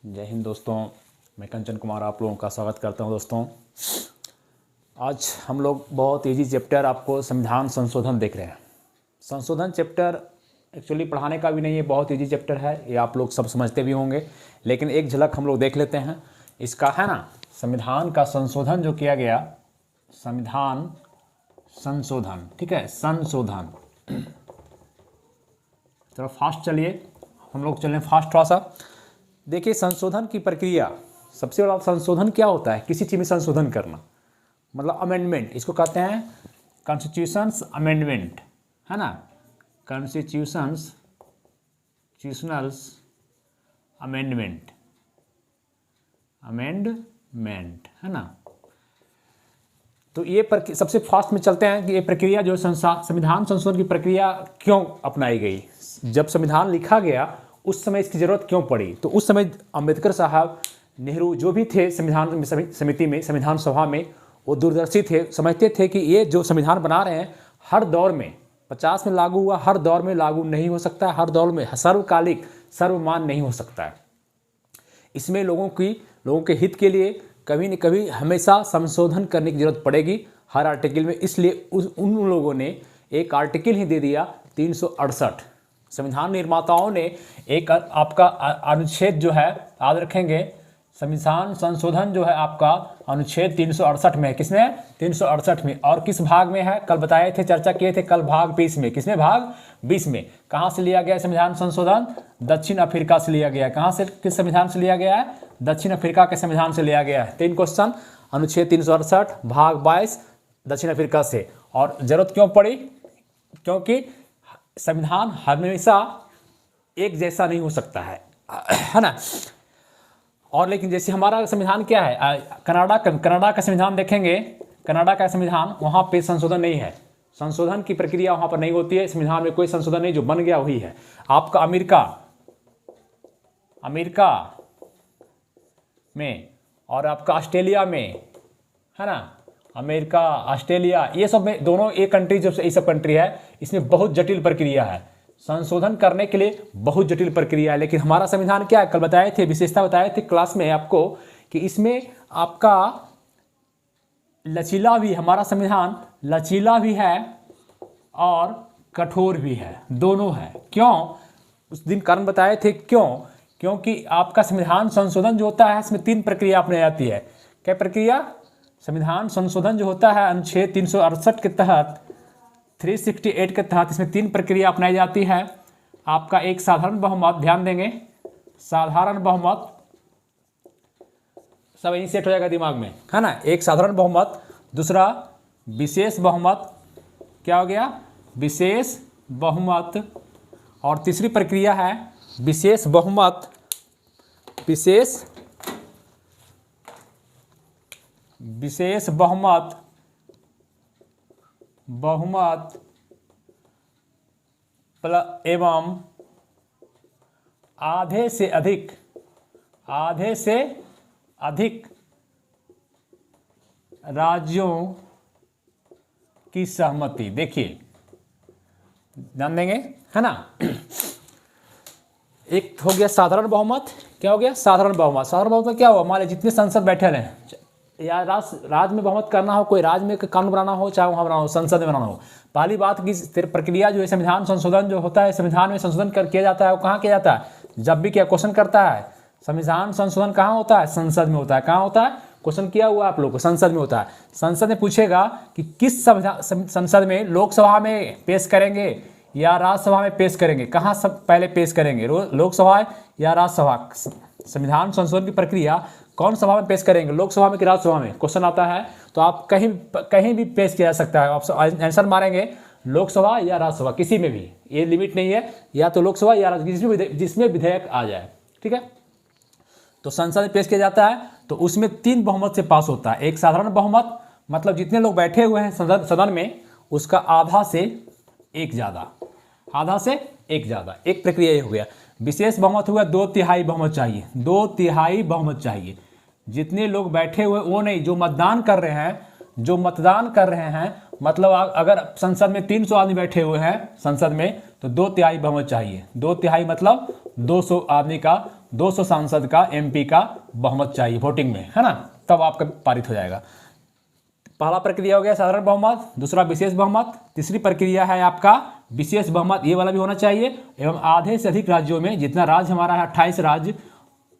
जय हिंद दोस्तों, मैं कंचन कुमार आप लोगों का स्वागत करता हूं। दोस्तों, आज हम लोग बहुत ईजी चैप्टर आपको संविधान संशोधन देख रहे हैं। संशोधन चैप्टर एक्चुअली पढ़ाने का भी नहीं है, बहुत ईजी चैप्टर है, ये आप लोग सब समझते भी होंगे, लेकिन एक झलक हम लोग देख लेते हैं इसका, है ना। संविधान का संशोधन जो किया गया, संविधान संशोधन, ठीक है, संशोधन। थोड़ा फास्ट चलिए, हम लोग चलें फास्ट थोड़ा सा। देखिए, संशोधन की प्रक्रिया, सबसे बड़ा संशोधन क्या होता है? किसी चीज़ में संशोधन करना, मतलब अमेंडमेंट, इसको कहते हैं कॉन्स्टिट्यूशंस अमेंडमेंट, है ना। कॉन्स्टिट्यूशंस अमेंडमेंट, अमेंडमेंट, है ना। तो ये सबसे फास्ट में चलते हैं कि ये प्रक्रिया जो संविधान संशोधन की प्रक्रिया क्यों अपनाई गई। जब संविधान लिखा गया उस समय इसकी ज़रूरत क्यों पड़ी? तो उस समय अंबेडकर साहब, नेहरू, जो भी थे संविधान समिति में, संविधान सभा में, वो दूरदर्शी थे, समझते थे कि ये जो संविधान बना रहे हैं हर दौर में, 50 में लागू हुआ, हर दौर में लागू नहीं हो सकता, हर दौर में सर्वकालिक सर्वमान नहीं हो सकता है। इसमें लोगों के हित के लिए कभी न कभी हमेशा संशोधन करने की जरूरत पड़ेगी हर आर्टिकल में। इसलिए उन लोगों ने एक आर्टिकल ही दे दिया 368। संविधान निर्माताओं ने एक आपका अनुच्छेद जो है, याद रखेंगे, संविधान संशोधन जो है आपका अनुच्छेद 368 में है। किसमें? 368 में। और किस भाग में है? कल बताए थे, चर्चा किए थे कल, भाग 20 में। किसमें? भाग 20 में। कहाँ से लिया गया संविधान संशोधन? दक्षिण अफ्रीका से लिया गया। कहाँ से, किस संविधान से लिया गया है? दक्षिण अफ्रीका के संविधान से लिया गया है। 3 क्वेश्चन, अनुच्छेद 368 भाग 22 दक्षिण अफ्रीका से। और जरूरत क्यों पड़ी? क्योंकि संविधान हमेशा एक जैसा नहीं हो सकता है ना। और लेकिन जैसे हमारा संविधान क्या है, कनाडा का संविधान देखेंगे, कनाडा का संविधान, वहाँ पे संशोधन नहीं है, संशोधन की प्रक्रिया वहाँ पर नहीं होती है। संविधान में कोई संशोधन नहीं, जो बन गया वही है। आपका अमेरिका में और आपका ऑस्ट्रेलिया में, है ना, अमेरिका, ऑस्ट्रेलिया, ये सब में, दोनों एक कंट्री, जो ये सब कंट्री है, इसमें बहुत जटिल प्रक्रिया है, संशोधन करने के लिए बहुत जटिल प्रक्रिया है। लेकिन हमारा संविधान क्या है, कल बताए थे, विशेषता बताए थे क्लास में आपको, कि इसमें आपका लचीला भी, हमारा संविधान लचीला भी है और कठोर भी है, दोनों है। क्यों? उस दिन कारण बताए थे क्यों। क्योंकि आपका संविधान संशोधन जो होता है, इसमें 3 प्रक्रिया अपनाई जाती है। क्या प्रक्रिया? संविधान संशोधन जो होता है अनुच्छेद 368 के तहत, 368 के तहत, इसमें 3 प्रक्रिया अपनाई जाती है। आपका एक साधारण बहुमत, ध्यान देंगे, साधारण बहुमत, सब यहीं सेट हो जाएगा दिमाग में, है ना। एक साधारण बहुमत, दूसरा विशेष बहुमत, क्या हो गया? विशेष बहुमत। और तीसरी प्रक्रिया है विशेष बहुमत, विशेष बहुमत एवं आधे से अधिक राज्यों की सहमति। देखिए, ध्यान देंगे, है ना। एक हो गया साधारण बहुमत, क्या हो गया? साधारण बहुमत। साधारण बहुमत में क्या हुआ, हमारे जितने सांसद बैठे रहे, या राज्य में बहुमत करना हो, कोई राज्य में कानून बनाना हो, चाहे वहाँ बनाना हो, संसद में बनाना हो। पहली बात की प्रक्रिया जो है, संविधान संशोधन जो होता है, संविधान में संशोधन किया जाता है, वो कहाँ किया जाता है? जब भी क्या क्वेश्चन करता है, संविधान संशोधन कहाँ होता है? संसद में होता है। कहाँ होता है? क्वेश्चन किया हुआ आप लोग को, संसद में होता है। संसद में पूछेगा कि किस संसद में, लोकसभा में पेश करेंगे या राज्यसभा में पेश करेंगे, कहाँ सब पहले पेश करेंगे, लोकसभा या राज्यसभा। संविधान संशोधन की प्रक्रिया कौन सभा में पेश करेंगे, लोकसभा में कि राज्यसभा में, क्वेश्चन आता है। तो आप कहीं भी पेश किया जा सकता है, आप आंसर मारेंगे लोकसभा या राज्यसभा, किसी में भी, ये लिमिट नहीं है, या तो लोकसभा या राज्यसभा, जिसमें विधेयक आ जाए, ठीक है। तो संसद में पेश किया जाता है, तो उसमें 3 बहुमत से पास होता है। एक साधारण बहुमत, मतलब जितने लोग बैठे हुए हैं सदन में, उसका आधा से एक ज़्यादा, आधा से एक ज़्यादा, एक प्रक्रिया ये हो गया। विशेष बहुमत हुआ 2/3 बहुमत चाहिए, 2/3 बहुमत चाहिए। जितने लोग बैठे हुए, वो नहीं, जो मतदान कर रहे हैं, मतलब अगर संसद में 300 आदमी बैठे हुए हैं संसद में, तो 2/3 बहुमत चाहिए। 2/3 मतलब 200 आदमी का 200 सांसद का एमपी का बहुमत चाहिए वोटिंग में, है ना, तब आपका पारित हो जाएगा। पहला प्रक्रिया हो गया साधारण बहुमत, दूसरा विशेष बहुमत, तीसरी प्रक्रिया है आपका विशेष बहुमत, ये वाला भी होना चाहिए। एवं आधे से अधिक राज्यों में, जितना राज्य हमारा है 28 राज्य,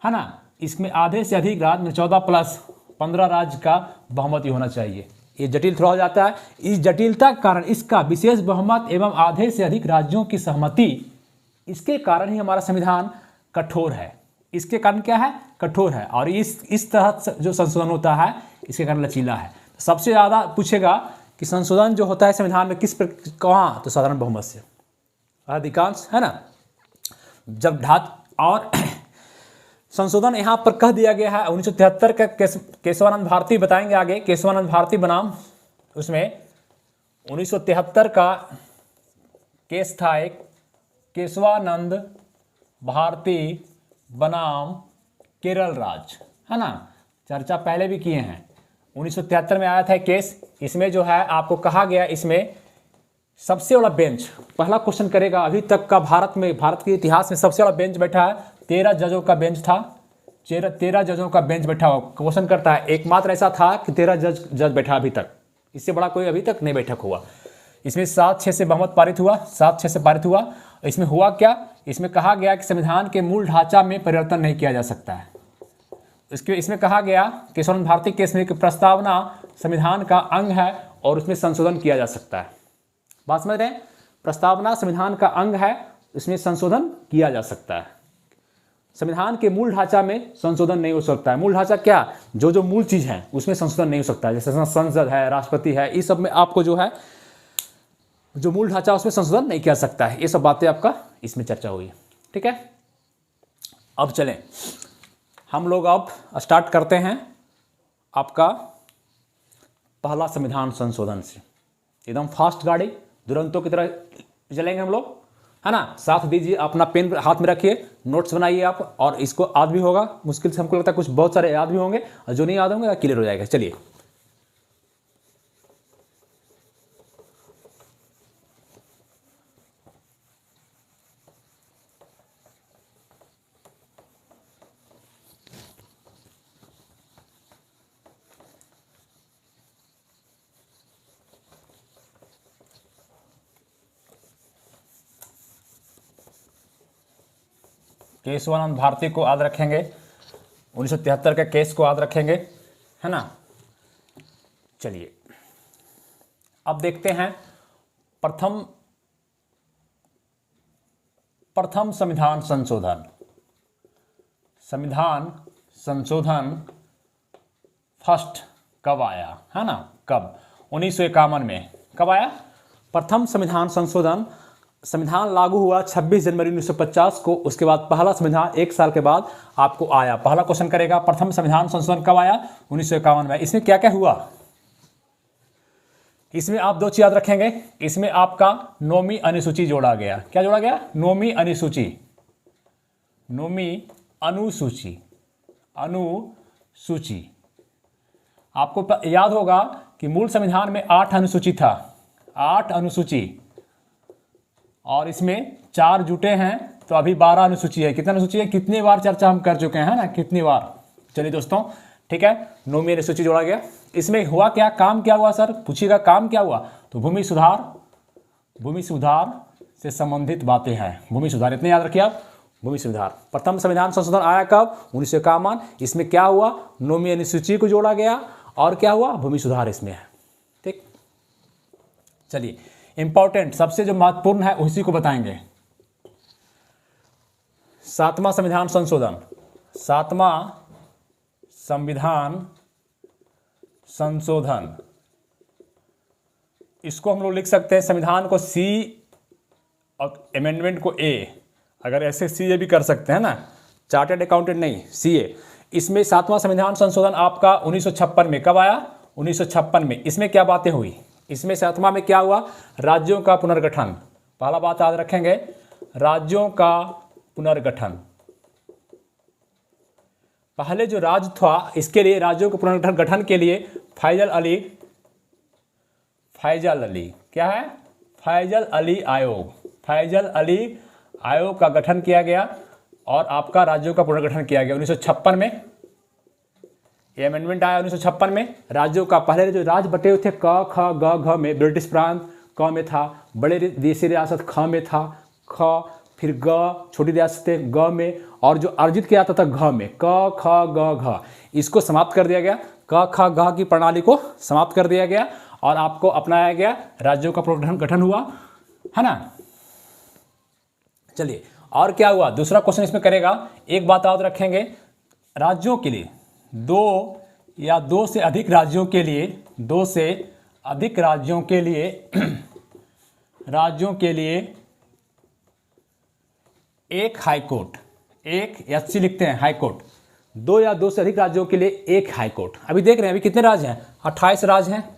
है ना, इसमें आधे से अधिक राज्य में 14 प्लस 15 राज्य का बहुमत ही होना चाहिए। ये जटिल थोड़ा हो जाता है, इस जटिलता के कारण इसका विशेष बहुमत एवं आधे से अधिक राज्यों की सहमति, इसके कारण ही हमारा संविधान कठोर है। इसके कारण क्या है? कठोर है। और इस तरह जो संशोधन होता है इसके कारण लचीला है। सबसे ज़्यादा पूछेगा कि संशोधन जो होता है संविधान में कहाँ, तो साधारण बहुमत से अधिकांश, है ना। जब और संशोधन यहाँ पर कह दिया गया है 1973 का केशवानंद भारती बताएंगे आगे, केशवानंद भारती बनाम, उसमें 1973 का केस था एक, केशवानंद भारती बनाम केरल राज्य, है ना, चर्चा पहले भी किए हैं। 1973 में आया था केस। इसमें जो है आपको कहा गया, इसमें सबसे बड़ा बेंच, पहला क्वेश्चन करेगा अभी तक का भारत के इतिहास में सबसे बड़ा बेंच बैठा है, 13 जजों का बेंच था, 13 जजों का बेंच बैठा हुआ। क्वेश्चन करता है एकमात्र ऐसा था कि 13 जज बैठा अभी तक, इससे बड़ा कोई अभी तक नहीं बैठक हुआ। इसमें 7-6 से बहुमत पारित हुआ, 7-6 से पारित हुआ। इसमें हुआ क्या? इसमें कहा गया कि संविधान के मूल ढांचा में परिवर्तन नहीं किया जा सकता है। इसमें कहा गया केशवानंद भारती केस में कि प्रस्तावना संविधान का अंग है और उसमें संशोधन किया जा सकता है। बात समझ रहे हैं? प्रस्तावना संविधान का अंग है, इसमें संशोधन किया जा सकता है। संविधान के मूल ढांचा में संशोधन नहीं हो सकता है। मूल ढांचा क्या? जो मूल चीज़ है उसमें संशोधन नहीं हो सकता है, जैसे संसद है, राष्ट्रपति है, इस सब में आपको जो है जो मूल ढांचा उसमें संशोधन नहीं किया सकता है। ये सब बातें आपका इसमें चर्चा हुई, ठीक है। अब चलें हम लोग, अब स्टार्ट करते हैं आपका पहला संविधान संशोधन से। एकदम फास्ट गाड़ी दुरंतों की तरह चलेंगे हम लोग, है ना। साथ दीजिए, अपना पेन हाथ में रखिए, नोट्स बनाइए आप, और इसको याद भी होगा, मुश्किल से हमको लगता है कुछ बहुत सारे याद भी होंगे, और जो नहीं याद होंगे क्लियर हो जाएगा। चलिए केशवानंद भारती को याद रखेंगे, 1973 के केस को याद रखेंगे, है ना। चलिए अब देखते हैं प्रथम संविधान संशोधन। संविधान संशोधन फर्स्ट कब आया, है ना, कब? 1951 में। कब आया प्रथम संविधान संशोधन? संविधान लागू हुआ 26 जनवरी 1950 को। उसके बाद पहला संविधान 1 साल के बाद आपको आया। पहला क्वेश्चन करेगा प्रथम संविधान संशोधन कब आया? 1951 में। इसमें क्या क्या हुआ? इसमें आप 2 चीज याद रखेंगे। इसमें आपका 9वीं अनुसूची जोड़ा गया। क्या जोड़ा गया? 9वीं अनुसूची। 9वीं अनुसूची। आपको याद होगा कि मूल संविधान में 8 अनुसूची था, 8 अनुसूची, और इसमें 4 जुटे हैं तो अभी 12 अनुसूची है। कितना अनुसूची है? कितनी बार चर्चा हम कर चुके हैं ना, कितनी बार। चलिए दोस्तों, ठीक है, 9वीं अनुसूची जोड़ा गया। इसमें हुआ क्या, काम क्या हुआ सर? पूछिएगा काम क्या हुआ, तो भूमि सुधार से संबंधित बातें हैं। भूमि सुधार, इतने याद रखिए आप, भूमि सुधार। प्रथम संविधान संशोधन आया कब? 1951। इसमें क्या हुआ? 9वीं अनुसूची को जोड़ा गया, और क्या हुआ? भूमि सुधार इसमें है, ठीक। चलिए इंपॉर्टेंट, सबसे जो महत्वपूर्ण है उसी को बताएंगे। 7वां संविधान संशोधन, 7वां संविधान संशोधन, इसको हम लोग लिख सकते हैं संविधान को C और अमेंडमेंट को A। अगर ऐसे CA भी कर सकते हैं ना, चार्टर्ड अकाउंटेंट नहीं, CA। इसमें 7वां संविधान संशोधन आपका 1956 में। कब आया? 1956 में। इसमें क्या बातें हुई? इसमें 7वां में क्या हुआ? राज्यों का पुनर्गठन। पहला बात याद रखेंगे, राज्यों का पुनर्गठन। पहले जो राज्य था, इसके लिए राज्यों के पुनर्गठन के लिए फैजल अली क्या है? फैजल अली आयोग का गठन किया गया। और आपका राज्यों का पुनर्गठन किया गया 1956 में। ये अमेंडमेंट आया 1956 में। राज्यों का पहले जो राज्य बटे हुए थे क ख ग घ में, ब्रिटिश प्रांत क में था, बड़े देशी रियासत ख में था, ख, फिर ग, छोटी रियासतें ग में, और जो अर्जित किया जाता था घ में, क ख ग घ, इसको समाप्त कर दिया गया। क ख घ की प्रणाली को समाप्त कर दिया गया और आपको अपनाया गया, राज्यों का पुनर्गठन गठन हुआ, है ना। चलिए और क्या हुआ, दूसरा क्वेश्चन इसमें करेगा। एक बात याद रखेंगे, राज्यों के लिए दो या दो से अधिक राज्यों के लिए, दो से अधिक राज्यों के लिए राज्यों के लिए एक हाईकोर्ट, एक एचसी लिखते हैं हाईकोर्ट, दो या दो से अधिक राज्यों के लिए एक हाईकोर्ट। अभी देख रहे हैं अभी कितने राज्य हैं, 28 राज्य हैं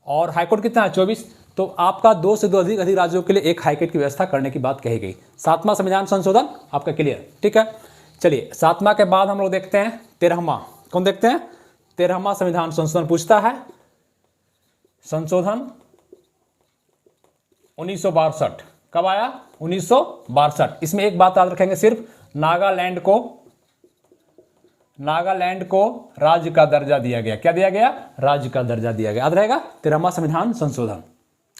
और हाईकोर्ट कितना है, 24। तो आपका दो से दो अधिक राज्यों के लिए एक हाईकोर्ट की व्यवस्था करने की बात कही गई। 7वां संविधान संशोधन आपका क्लियर, ठीक है। चलिए 7वां के बाद हम लोग देखते हैं 13वां। कौन देखते हैं, 13वां संविधान संशोधन पूछता है। संशोधन 1962 कब आया, 1962। इसमें एक बात याद रखेंगे, सिर्फ नागालैंड को राज्य का दर्जा दिया गया। क्या दिया गया, राज्य का दर्जा दिया गया, याद रहेगा 13वां संविधान संशोधन।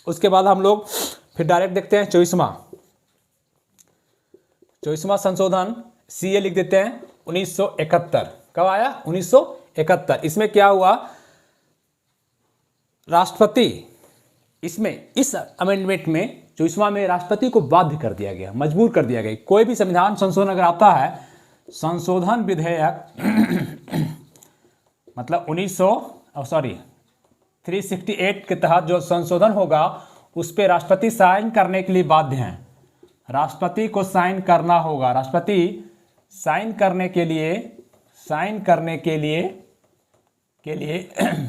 उसके बाद हम लोग फिर डायरेक्ट देखते हैं 24वां संशोधन, सीए लिख देते हैं 1971। कब आया, 1971। इसमें क्या हुआ, राष्ट्रपति, इसमें इस अमेंडमेंट में 24वां में राष्ट्रपति को बाध्य कर दिया गया, मजबूर कर दिया गया। कोई भी संविधान संशोधन अगर आता है, संशोधन विधेयक मतलब 368 के तहत जो संशोधन होगा उस पर राष्ट्रपति साइन करने के लिए बाध्य हैं। राष्ट्रपति को साइन करना होगा, राष्ट्रपति साइन करने के लिए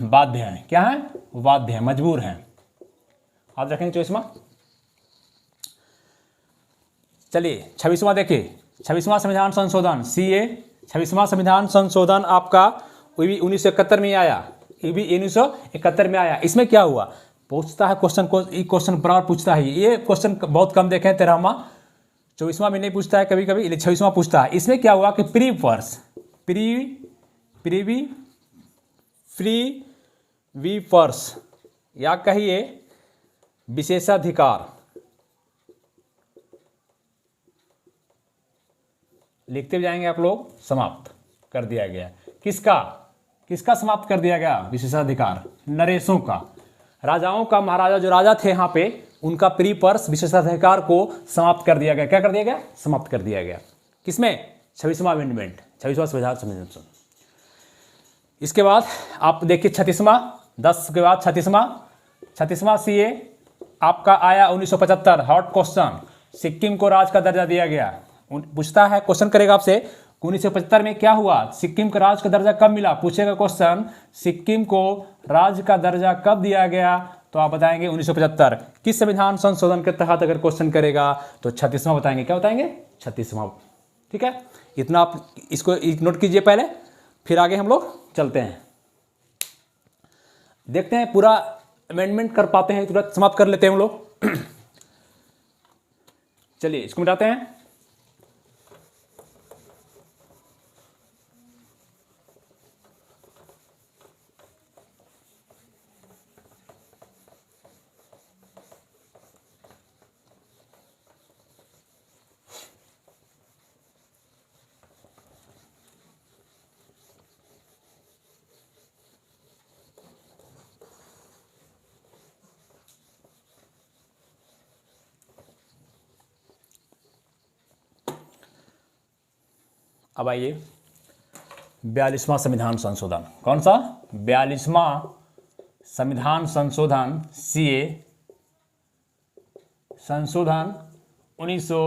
बाध्य हैं। क्या है, बाध्य हैं, मजबूर हैं। याद रखेंगे 24वां। चलिए 26वां देखिए, 26वां संविधान संशोधन सीए, 26वां संविधान संशोधन आपका वो भी 1971 में आया, ये भी 1971 में आया। इसमें क्या हुआ, पूछता है क्वेश्चन को, ये क्वेश्चन बराबर पूछता है। ये क्वेश्चन बहुत कम देखे हैं, 13वां 24वां में नहीं पूछता है, कभी कभी 26वां पूछता है। इसमें क्या हुआ कि प्रीवीपर्स या कहिए विशेषाधिकार, लिखते जाएंगे आप लोग, समाप्त कर दिया गया। किसका समाप्त कर दिया गया, विशेषाधिकार, नरेशों का, राजाओं का, महाराजा जो राजा थे यहाँ पे, उनका प्रीपर्स विशेषाधिकार को समाप्त कर दिया गया। क्या कर दिया गया, समाप्त कर दिया गया। किसमें, 26वां अमेंडमेंट, 26वां संविधान संशोधन। इसके बाद आप देखिए 36वां, 10 के बाद 36वां सीए आपका आया 1975। हॉट क्वेश्चन, सिक्किम को राज्य का दर्जा दिया गया। पूछता है, क्वेश्चन करेगा आपसे 1975 में क्या हुआ, सिक्किम को राज्य का दर्जा कब मिला, पूछेगा क्वेश्चन, सिक्किम को राज्य का दर्जा कब दिया गया, तो आप बताएंगे 1975। किस संविधान संशोधन के तहत अगर क्वेश्चन करेगा तो 36वां बताएंगे। क्या बताएंगे, 36वां। ठीक है, इतना आप इसको नोट कीजिए पहले, फिर आगे हम लोग चलते हैं, देखते हैं पूरा अमेंडमेंट कर पाते हैं, तुरंत समाप्त कर लेते हैं हम लोग। चलिए इसको मिटाते हैं। अब आइए 42वां संविधान संशोधन। कौन सा, 42वां संविधान संशोधन सीए संशोधन 1900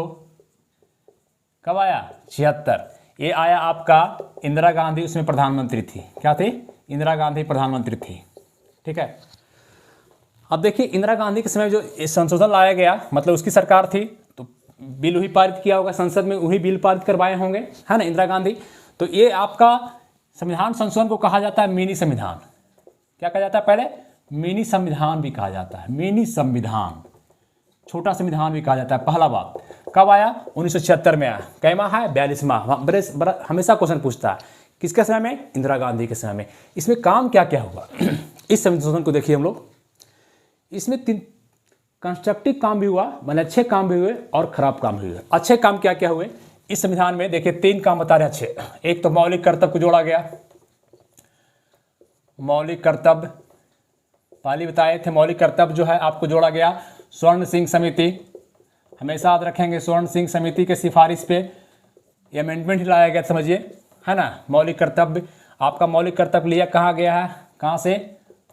कब आया, 76। ये आया आपका, इंदिरा गांधी उसमें प्रधानमंत्री थी। क्या थी, इंदिरा गांधी प्रधानमंत्री थी। ठीक है, अब देखिए इंदिरा गांधी के समय जो संशोधन लाया गया, मतलब उसकी सरकार थी, तो बिल वही पारित किया होगा, संसद में वही बिल पारित करवाए होंगे, है ना, इंदिरा गांधी। तो ये आपका संविधान संशोधन को कहा जाता है मिनी संविधान। क्या कहा जाता है, पहले मिनी संविधान भी कहा जाता है, मिनी संविधान, छोटा संविधान भी कहा जाता है, पहला बात। कब आया? 1976 में आया। कैमा है? 42वां। हमेशा क्वेश्चन पूछता है किसके समय में? इंदिरा गांधी के समय में। इसमें काम क्या क्या हुआ इस संशोधन को देखिए हम लोग। इसमें 3 कंस्ट्रक्टिव काम भी हुआ, मतलब अच्छे काम भी हुए और खराब काम भी हुए। अच्छे काम क्या क्या हुए इस संविधान में? देखिए 3 काम बता रहे अच्छे। एक तो मौलिक कर्तव्य को जोड़ा गया। मौलिक कर्तव्य पहले बताए थे, मौलिक कर्तव्य जो है आपको जोड़ा गया। स्वर्ण सिंह समिति, हमेशा याद रखेंगे, स्वर्ण सिंह समिति के सिफारिश पे ये अमेंडमेंट लाया गया, समझिए, है ना। मौलिक कर्तव्य, आपका मौलिक कर्तव्य लिया कहाँ गया है? कहाँ से?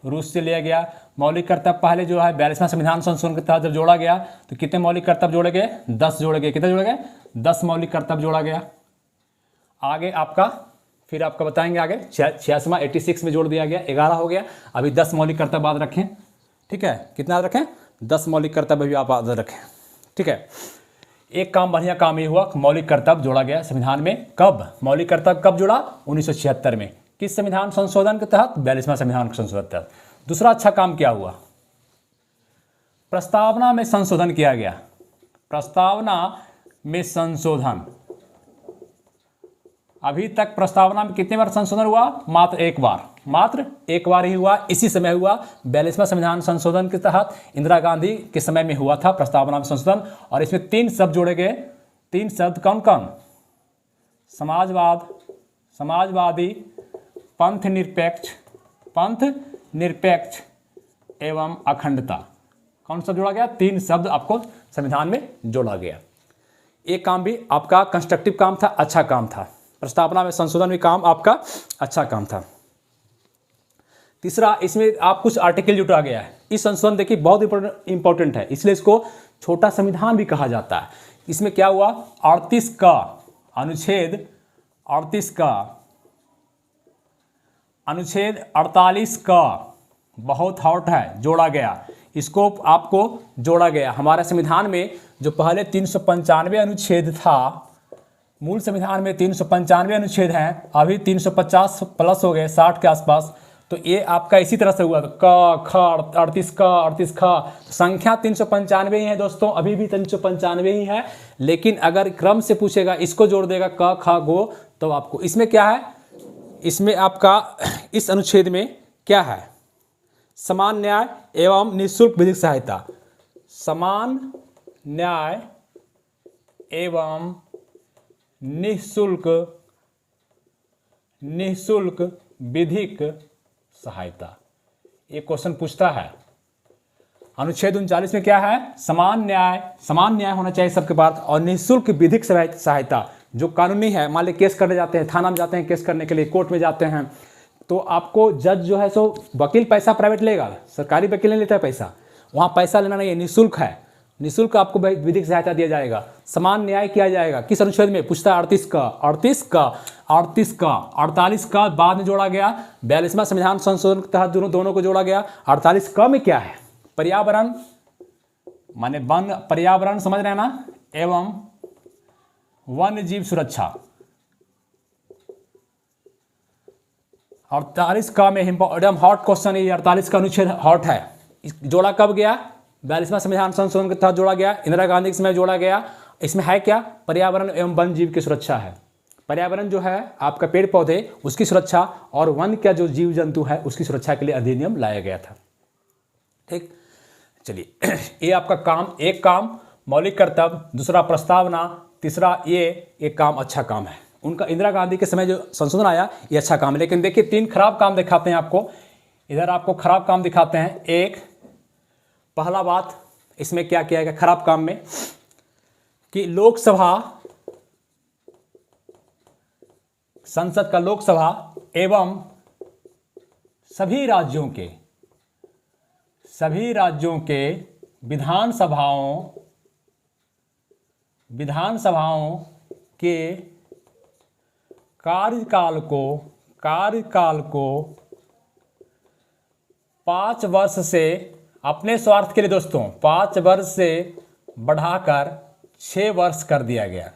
रूस से लिया गया। मौलिक कर्तव्य पहले जो है 42वां संविधान संशोधन के तहत जब जोड़ा गया तो कितने मौलिक कर्तव्य जोड़े गए? 10 जोड़े गए। कितने जोड़े गए? 10 मौलिक कर्तव्य जोड़ा गया। आगे आपका फिर आपका बताएंगे आगे 86वां 86 में जोड़ दिया गया, 11 हो गया। अभी 10 मौलिक कर्तव्य याद रखें, ठीक है। कितना याद रखें? 10 मौलिक कर्तव्य भी आप याद रखें, ठीक है। एक काम बढ़िया काम ये हुआ, मौलिक कर्तव्य जोड़ा गया संविधान में। कब? मौलिक कर्तव्य कब जुड़ा? 1976 में। किस संविधान संशोधन के तहत? 42वां संविधान संशोधन के तहत। दूसरा अच्छा काम क्या हुआ? प्रस्तावना में संशोधन किया गया। प्रस्तावना में संशोधन, अभी तक प्रस्तावना में कितने बार संशोधन हुआ? मात्र एक बार, मात्र एक बार ही हुआ। इसी समय हुआ 42वां संविधान संशोधन के तहत, इंदिरा गांधी के समय में हुआ था प्रस्तावना में संशोधन। और इसमें 3 शब्द जोड़े गए। 3 शब्द कौन कौन? समाजवाद, समाजवादी, पंथ निरपेक्ष एवं अखंडता। कौन सा जोड़ा गया? 3 शब्द आपको संविधान में जोड़ा गया। एक काम भी आपका कंस्ट्रक्टिव काम था, अच्छा काम था। प्रस्तावना में संशोधन भी काम आपका अच्छा काम था। तीसरा, इसमें आप कुछ आर्टिकल जुटा गया है। इस संशोधन देखिए बहुत इंपॉर्टेंट है, इसलिए इसको छोटा संविधान भी कहा जाता है। इसमें क्या हुआ? 38 का अनुच्छेद 48 का बहुत हॉट है, जोड़ा गया। इसको आपको जोड़ा गया। हमारे संविधान में जो पहले 395 अनुच्छेद था, मूल संविधान में 395 अनुच्छेद हैं, अभी 350 प्लस हो गए, 60 के आसपास। तो ये आपका इसी तरह से हुआ, क ख 38 ख। संख्या 395 ही है दोस्तों, अभी भी 395 ही है। लेकिन अगर क्रम से पूछेगा, इसको जोड़ देगा क ख गो, तो आपको इसमें क्या है? इसमें आपका इस अनुच्छेद में क्या है? समान न्याय एवं निःशुल्क विधिक सहायता। समान न्याय एवं निःशुल्क विधिक सहायता। ये क्वेश्चन पूछता है। अनुच्छेद 39 में क्या है? समान न्याय होना चाहिए सबके पास, और निःशुल्क विधिक सहायता जो कानूनी है। मान ली केस करने जाते हैं, थाना में जाते हैं केस करने के लिए, कोर्ट में जाते हैं, तो आपको जज जो है सो वकील पैसा प्राइवेट लेगा, सरकारी वकील नहीं लेता है पैसा। वहाँ पैसा लेना नहीं है, निःशुल्क है। निःशुल्क आपको विधिक सहायता दिया जाएगा, समान न्याय किया जाएगा। किस अनुच्छेद में? पूछता है 48 का बाद में जोड़ा गया। 42वां संविधान संशोधन के तहत दोनों को जोड़ा गया। 48 का में क्या है? पर्यावरण, माने वन, पर्यावरण समझ रहे हैं ना, एवं वन्य जीव सुरक्षा। 48 का में एकदम हॉट क्वेश्चन है, 48 का अनुच्छेद हॉट है। जोड़ा कब गया? 42वां संविधान संशोधन के तहत जोड़ा गया, इंदिरा गांधी के समय जोड़ा गया। इसमें है क्या? पर्यावरण एवं वन जीव की सुरक्षा है। पर्यावरण जो है आपका पेड़ पौधे, उसकी सुरक्षा, और वन का जो जीव जंतु है उसकी सुरक्षा के लिए अधिनियम लाया गया था। ठीक, चलिए ये आपका काम, एक काम मौलिक कर्तव्य, दूसरा प्रस्तावना, तीसरा ये एक काम अच्छा काम है। उनका इंदिरा गांधी के समय जो संशोधन आया ये अच्छा काम है। लेकिन देखिए 3 खराब काम दिखाते हैं आपको। इधर आपको खराब काम दिखाते हैं। एक, पहला बात इसमें क्या किया गया खराब काम में, कि लोकसभा, संसद का लोकसभा एवं सभी राज्यों के विधानसभाओं के कार्यकाल को 5 वर्ष से, अपने स्वार्थ के लिए दोस्तों, 5 वर्ष से बढ़ाकर 6 वर्ष कर दिया गया।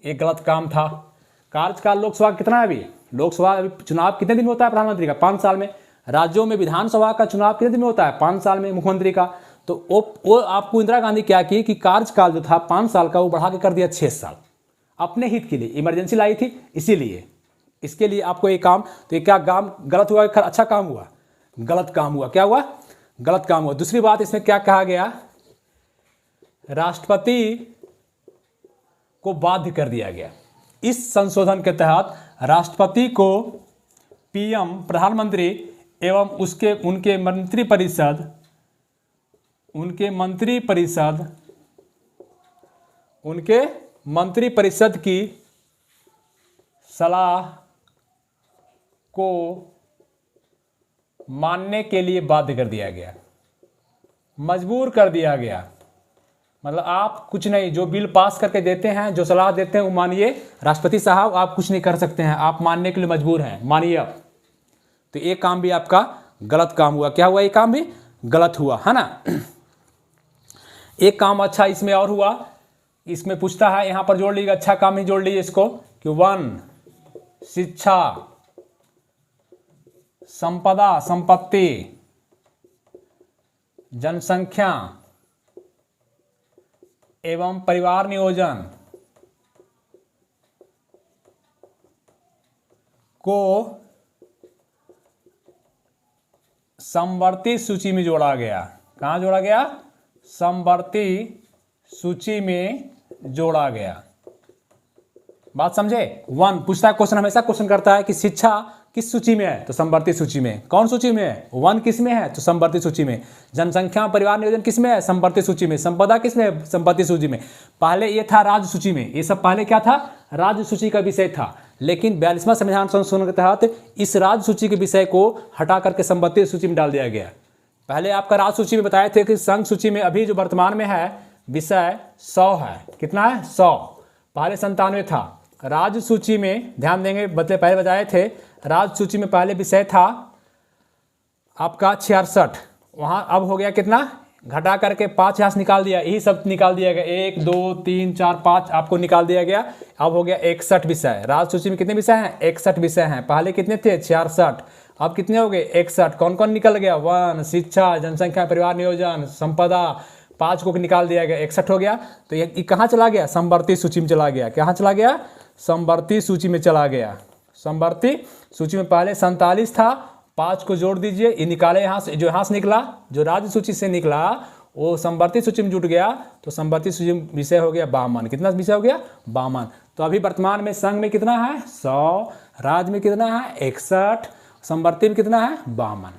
एक गलत काम था। कार्यकाल लोकसभा कितना है अभी? लोकसभा अभी चुनाव कितने दिन में होता है प्रधानमंत्री का? 5 साल में। राज्यों में विधानसभा का चुनाव कितने दिन में होता है? 5 साल में मुख्यमंत्री का। तो वो आपको इंदिरा गांधी क्या की कि कार्यकाल जो था 5 साल का वो बढ़ा के कर दिया 6 साल, अपने हित के लिए, इमरजेंसी लाई थी इसीलिए। इसके लिए आपको एक काम, तो ये क्या काम गलत हुआ, अच्छा काम हुआ? गलत काम हुआ। क्या हुआ? गलत काम हुआ। दूसरी बात इसमें क्या कहा गया, राष्ट्रपति को बाध्य कर दिया गया। इस संशोधन के तहत राष्ट्रपति को पीएम प्रधानमंत्री एवं उनके मंत्रिपरिषद की सलाह को मानने के लिए बाध्य कर दिया गया, मजबूर कर दिया गया। मतलब आप कुछ नहीं, जो बिल पास करके देते हैं, जो सलाह देते हैं वो मानिए, राष्ट्रपति साहब आप कुछ नहीं कर सकते हैं, आप मानने के लिए मजबूर हैं, मानिए आप। तो ये काम भी आपका गलत काम हुआ। क्या हुआ? ये काम भी गलत हुआ, है ना। एक काम अच्छा इसमें और हुआ, इसमें पूछता है, यहां पर जोड़ लीजिए, अच्छा काम ही जोड़ लीजिए इसको, कि 1 शिक्षा, संपदा संपत्ति, जनसंख्या एवं परिवार नियोजन को समवर्ती सूची में जोड़ा गया। कहां जोड़ा गया? समवर्ती सूची में जोड़ा गया। बात समझे? 1 पूछता है, क्वेश्चन हमेशा क्वेश्चन करता है कि शिक्षा किस सूची में है, तो समवर्ती सूची में। कौन सूची में है? 1 किस में है, तो समवर्ती सूची में। जनसंख्या परिवार नियोजन किस में है? समवर्ती सूची में। संपदा किस में है? समवर्ती सूची में। पहले ये था राज्य सूची में, ये सब पहले क्या था? राज्य सूची का विषय था। लेकिन 42वां संविधान संशोधन के तहत इस राज्य सूची के विषय को हटा करके समवर्ती सूची में डाल दिया गया। पहले आपका राज्य सूची में बताए थे कि संघ सूची में अभी जो वर्तमान में है विषय 100 है। कितना है? 100। पहले 97 था। राज्य सूची में ध्यान देंगे, पहले बताए थे, राज्य सूची में पहले विषय था आपका 66, वहां अब हो गया कितना? घटा करके 5 यहाँ से निकाल दिया, यही सब निकाल दिया गया, 1 2 3 4 5 आपको निकाल दिया गया। अब हो गया 61 विषय। राज्य सूची में कितने विषय हैं? 61 विषय हैं। पहले कितने थे? 66। अब कितने हो गए? 61। कौन कौन निकल गया? 1 शिक्षा, जनसंख्या परिवार नियोजन, संपदा, 5 को निकाल दिया गया, 61 हो गया। तो ये कहाँ चला गया? समवर्ती सूची में चला गया। कहाँ चला गया? समवर्ती सूची में चला गया। समवर्ती सूची में पहले 47 था, 5 को जोड़ दीजिए, ये निकाले यहाँ से, जो यहाँ से निकला, जो राज्य सूची से निकला वो समवर्ती सूची में जुट गया, तो समवर्ती सूची में विषय हो गया 52। कितना विषय हो गया? 52। तो अभी वर्तमान में संघ में कितना है? 100, राज्य में कितना है? 61, समवर्ती में कितना है? 52।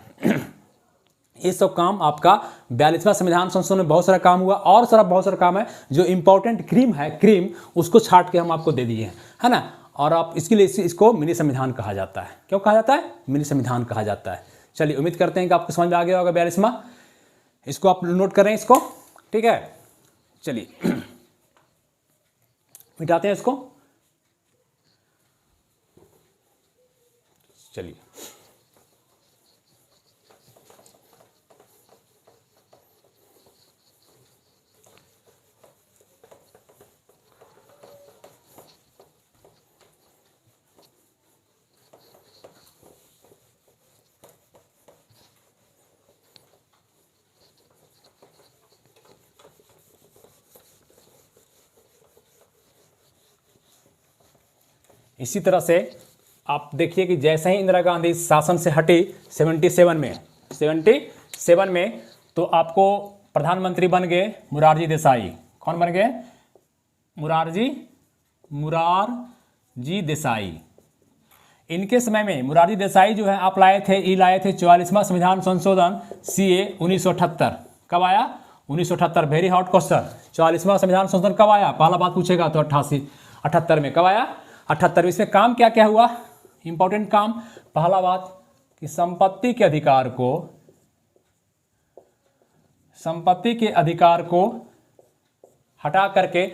ये सब काम आपका 42वां संविधान संशोधन में बहुत सारा काम हुआ, और बहुत सारा काम है। जो इंपॉर्टेंट क्रीम उसको छाट के हम आपको दे दिए हैं, है ना। और आप इसके लिए इसको मिनी संविधान कहा जाता है। क्यों कहा जाता है? मिनी संविधान कहा जाता है। चलिए, उम्मीद करते हैं कि आपको समझ में आ गया होगा 42वां। इसको आप नोट करें इसको, ठीक है। चलिए मिटाते हैं इसको। चलिए, इसी तरह से आप देखिए कि जैसे ही इंदिरा गांधी शासन से हटी 77 में तो आपको प्रधानमंत्री बन गए मोरारजी देसाई। कौन बन गए? मोरारजी देसाई। इनके समय में मोरारजी देसाई जो है आप लाए थे 44वां संविधान संशोधन CA 1978। कब आया? 1978। Very hot question. 44वां संविधान संशोधन कब आया? पहला बात पूछेगा तो 78 में। कब आया? 78। इसमें काम क्या क्या हुआ? इंपॉर्टेंट काम, पहला बात कि संपत्ति के अधिकार को हटा करके,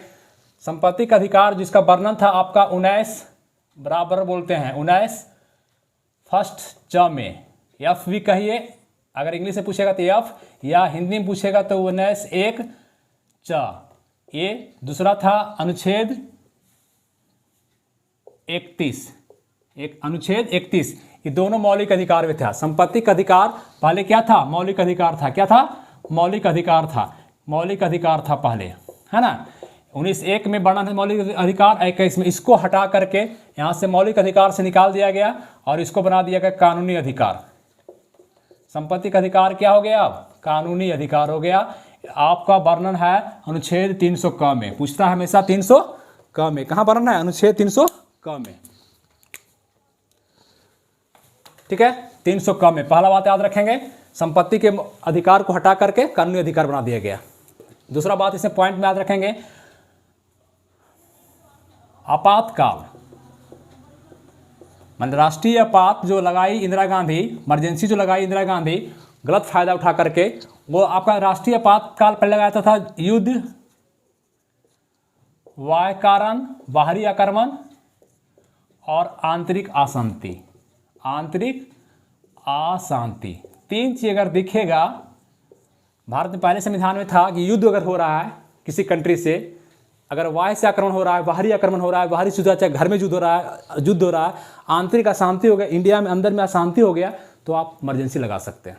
संपत्ति का अधिकार जिसका वर्णन था आपका 19 बराबर बोलते हैं 19 फर्स्ट च में, F भी कहिए, अगर इंग्लिश से पूछेगा तो F, या हिंदी में पूछेगा तो 19 1 च। ये दूसरा था अनुच्छेद 31, अनुच्छेद 31। ये दोनों मौलिक अधिकार में था। संपत्ति का अधिकार पहले क्या था? मौलिक अधिकार था। क्या था? मौलिक अधिकार था, मौलिक अधिकार था पहले, है ना। 19(1) में वर्णन है मौलिक अधिकार, 21 में इसको हटा करके यहाँ से मौलिक अधिकार से निकाल दिया गया और इसको बना दिया गया कानूनी अधिकार। संपत्ति का अधिकार क्या हो गया, अब कानूनी अधिकार हो गया। आपका वर्णन है अनुच्छेद 300 क में, पूछता है हमेशा 300 क में, कहाँ वर्णन है, अनुच्छेद 300 क में, ठीक है। 300 क में पहला बात याद रखेंगे, संपत्ति के अधिकार को हटा करके कानूनी अधिकार बना दिया गया। दूसरा बात इसमें पॉइंट में याद रखेंगे, आपातकाल, मतलब राष्ट्रीय आपात जो लगाई इंदिरा गांधी, इमरजेंसी जो लगाई इंदिरा गांधी, गलत फायदा उठा करके, वो आपका राष्ट्रीय आपातकाल पहले लगाया था युद्ध, वाह्य कारण, बाहरी आक्रमण और आंतरिक अशांति। आंतरिक अशांति, तीन चीज अगर दिखेगा, भारत में पहले संविधान में था कि युद्ध अगर हो रहा है किसी कंट्री से, अगर वाह्य से आक्रमण हो रहा है, बाहरी आक्रमण हो रहा है, बाहरी युद्ध, चाहे घर में युद्ध हो रहा है, आंतरिक अशांति हो गया, इंडिया में अंदर में अशांति हो गया, तो आप इमरजेंसी लगा सकते हैं।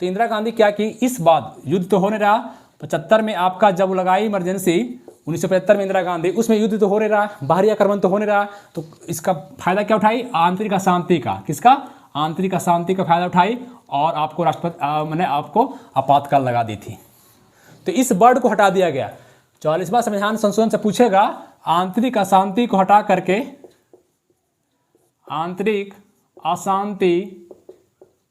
तो इंदिरा गांधी क्या की, इस बात युद्ध तो होने रहा, 75 में आपका जब लगाई इमरजेंसी, 1975 में इंदिरा गांधी, उसमें युद्ध तो हो नहीं रहा, बाहरी आक्रमण तो होने रहा, तो इसका फायदा क्या उठाई, आंतरिक अशांति का, किसका, आंतरिक अशांति का फायदा उठाई और आपको राष्ट्रपति मैंने आपको आपातकाल लगा दी थी। तो इस वर्ड को हटा दिया गया। 44वां संविधान संशोधन से पूछेगा, आंतरिक अशांति को हटा करके, आंतरिक अशांति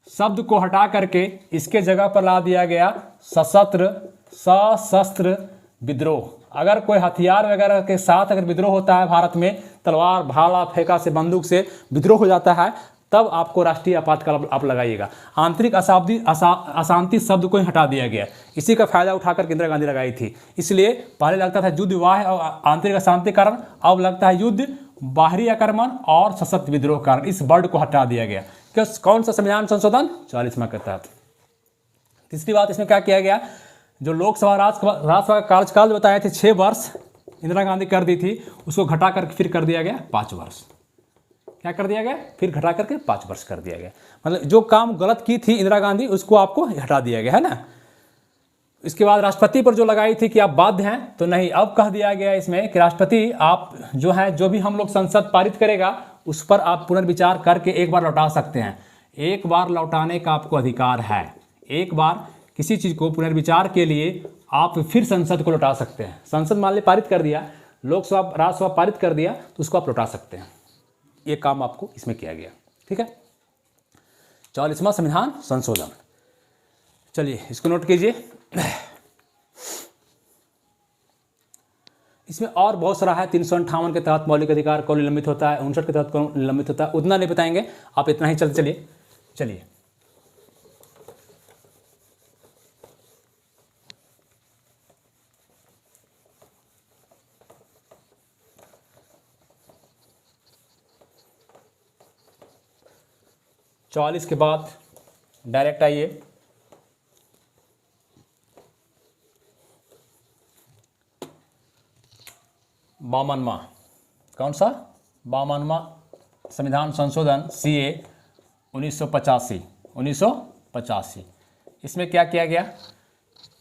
शब्द को हटा करके इसके जगह पर ला दिया गया सशस्त्र विद्रोह। अगर कोई हथियार वगैरह के साथ अगर विद्रोह होता है भारत में, तलवार भाला फेंका से, बंदूक से विद्रोह हो जाता है, तब आपको राष्ट्रीय आपातकाल आप लगाइएगा। आंतरिक अशांति शब्द को ही हटा दिया गया, इसी का फायदा उठाकर इंदिरा गांधी लगाई थी। इसलिए पहले लगता था युद्ध वाह्य और आंतरिक अशांति कारण, अब लगता है युद्ध, बाहरी आक्रमण और सशस्त्र विद्रोह कारण, इस वर्ड को हटा दिया गया। कौन सा संविधान संशोधन, 44वां के तहत। तीसरी बात इसमें क्या किया गया, जो लोकसभा राज्यसभा का कार्यकाल बताए थे 6 वर्ष इंदिरा गांधी कर दी थी, उसको घटा करके फिर कर दिया गया 5 वर्ष। क्या कर दिया गया, फिर घटा करके 5 वर्ष कर दिया गया। मतलब जो काम गलत की थी इंदिरा गांधी, उसको आपको हटा दिया गया, है ना। इसके बाद राष्ट्रपति पर जो लगाई थी कि आप बाध्य हैं, तो नहीं, अब कह दिया गया इसमें कि राष्ट्रपति आप जो है, जो भी हम लोग संसद पारित करेगा उस पर आप पुनर्विचार करके एक बार लौटा सकते हैं। एक बार लौटाने का आपको अधिकार है। एक बार किसी चीज़ को पुनर्विचार के लिए आप फिर संसद को लौटा सकते हैं। संसद मान ली पारित कर दिया, लोकसभा राज्यसभा पारित कर दिया, तो उसको आप लौटा सकते हैं। ये काम आपको इसमें किया गया, ठीक है। 44वां संविधान संशोधन, चलिए इसको नोट कीजिए। इसमें और बहुत सारा है। 358 के तहत मौलिक अधिकार कौन निलंबित होता है, 59 के तहत कौन निलंबित होता है, उतना नहीं बताएंगे, आप इतना ही चलिए। 44 के बाद डायरेक्ट आइए, बावनवां, कौन सा, 52वां संविधान संशोधन CA 1985। इसमें क्या किया गया,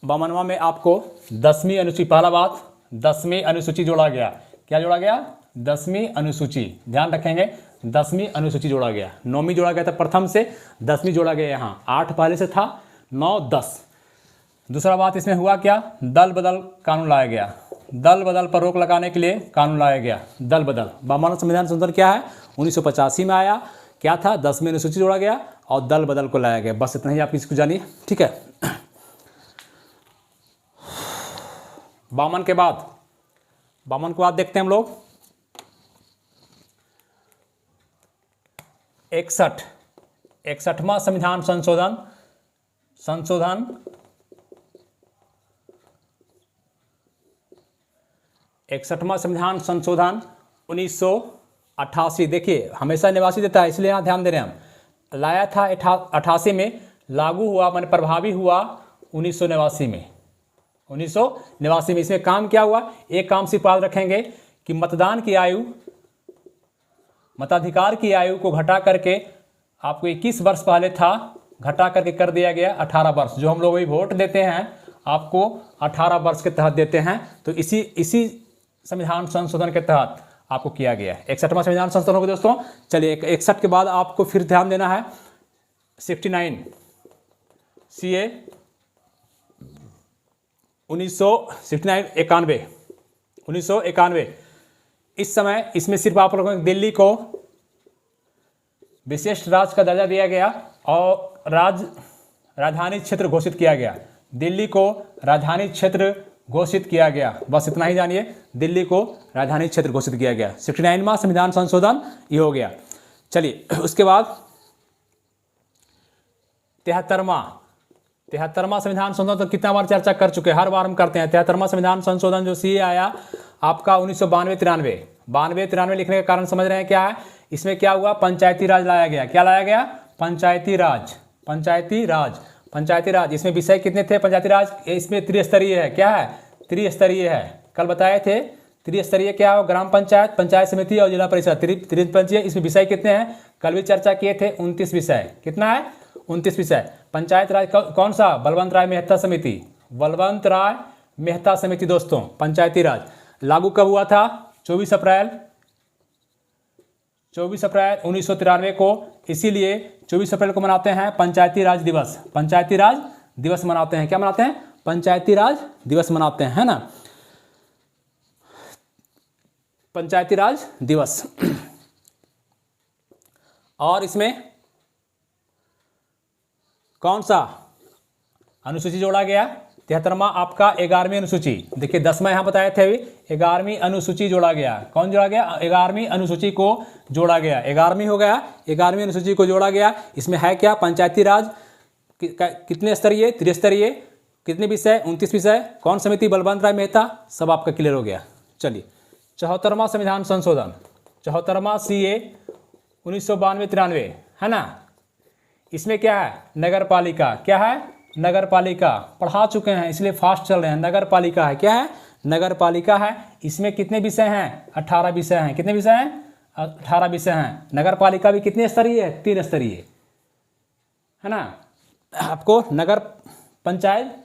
52वां में आपको 10वीं अनुसूची, पहला बात 10वीं अनुसूची जोड़ा गया। क्या जोड़ा गया, 10वीं अनुसूची, ध्यान रखेंगे, 10वीं अनुसूची जोड़ा गया। 9वीं जोड़ा गया था प्रथम से, 10वीं जोड़ा गया यहाँ, 8 पहले से था, 9, 10। दूसरा बात इसमें हुआ क्या, दल बदल कानून लाया गया। दल बदल पर रोक लगाने के लिए कानून लाया गया, दल बदल। 52वां संविधान संशोधन क्या है, 1985 में आया, क्या था, 10वीं अनुसूची जोड़ा गया और दल बदल को लाया गया। बस इतना ही आप इसको जानिए, ठीक है। 52 के बाद देखते हैं हम लोग 61वां संविधान संशोधन 61वां संविधान संशोधन 1988। देखिए हमेशा निवासी देता है, इसलिए यहाँ ध्यान दे रहे हैं हम। लाया था 88 में, लागू हुआ माने प्रभावी हुआ 1989 में। 1989 में इसमें काम क्या हुआ, एक काम सिर्फ याद रखेंगे कि मतदान की आयु, मताधिकार की आयु को घटा करके आपको 21 वर्ष पहले था घटा करके कर दिया गया 18 वर्ष। जो हम लोग वही वोट देते हैं आपको 18 वर्ष के तहत देते हैं, तो इसी संविधान संशोधन के तहत आपको किया गया है 61वां संविधान संशोधन होगा दोस्तों। चलिए 61 के बाद आपको फिर ध्यान देना है 69 CA 1991। इस समय इसमें सिर्फ आप लोगों को दिल्ली को विशेष राज्य का दर्जा दिया गया और राजधानी क्षेत्र घोषित किया गया। दिल्ली को राजधानी क्षेत्र घोषित किया गया, बस इतना ही जानिए, दिल्ली को राजधानी क्षेत्र घोषित किया गया। 69वां संविधान संशोधन ये हो गया। चलिए उसके बाद 73वां संविधान संशोधन तो कितना बार चर्चा कर चुके हैं, हर बार हम करते हैं। 73वां संविधान संशोधन जो सी आया आपका 1992-93 लिखने का कारण समझ रहे हैं क्या है? इसमें क्या हुआ? पंचायती राज लाया गया। क्या लाया गया? पंचायती राज। इसमें विषय कितने थे? पंचायती राज इसमें त्रिस्तरीय है। क्या है? त्रिस्तरीय है। कल बताए थे त्रिस्तरीय क्या हो? ग्राम पंचायत, पंचायत समिति और जिला परिषद त्रिपंचीय। इसमें विषय कितने हैं? कल भी चर्चा किए थे 29 विषय। कितना है? 29 विषय। पंचायत राज कौन सा? बलवंत राय मेहता समिति दोस्तों। पंचायती राज लागू कब हुआ था? 24 अप्रैल 1993 को। इसीलिए 24 अप्रैल को मनाते हैं पंचायती राज दिवस। पंचायती राज दिवस मनाते हैं। क्या मनाते हैं? पंचायती राज दिवस मनाते हैं, है ना? पंचायती राज दिवस। और इसमें कौन सा अनुसूची जोड़ा गया? 73वां आपका 11वीं अनुसूची। देखिए 10वां यहां बताए थे, अभी 11वीं अनुसूची जोड़ा गया। कौन जोड़ा गया? 11वीं अनुसूची को जोड़ा गया। 11वीं हो गया, 11वीं अनुसूची को जोड़ा गया। इसमें है क्या? पंचायती राज कितने स्तरीय? त्रिस्तरीय। कितने विषय? 29 विषय। कौन समिति? बलवंत राय मेहता। सब आपका क्लियर हो गया। चलिए 74वां संविधान संशोधन, 74वां CA 1992-93, है ना? इसमें क्या है? नगर पालिका। क्या है? नगर पालिका। पढ़ा चुके हैं इसलिए फास्ट चल रहे हैं। नगर पालिका है। क्या है? नगर पालिका है। इसमें कितने विषय हैं? 18 विषय हैं। कितने विषय हैं? 18 विषय हैं। नगर पालिका भी कितने स्तरीय है? 3 स्तरीय, है ना? आपको नगर पंचायत,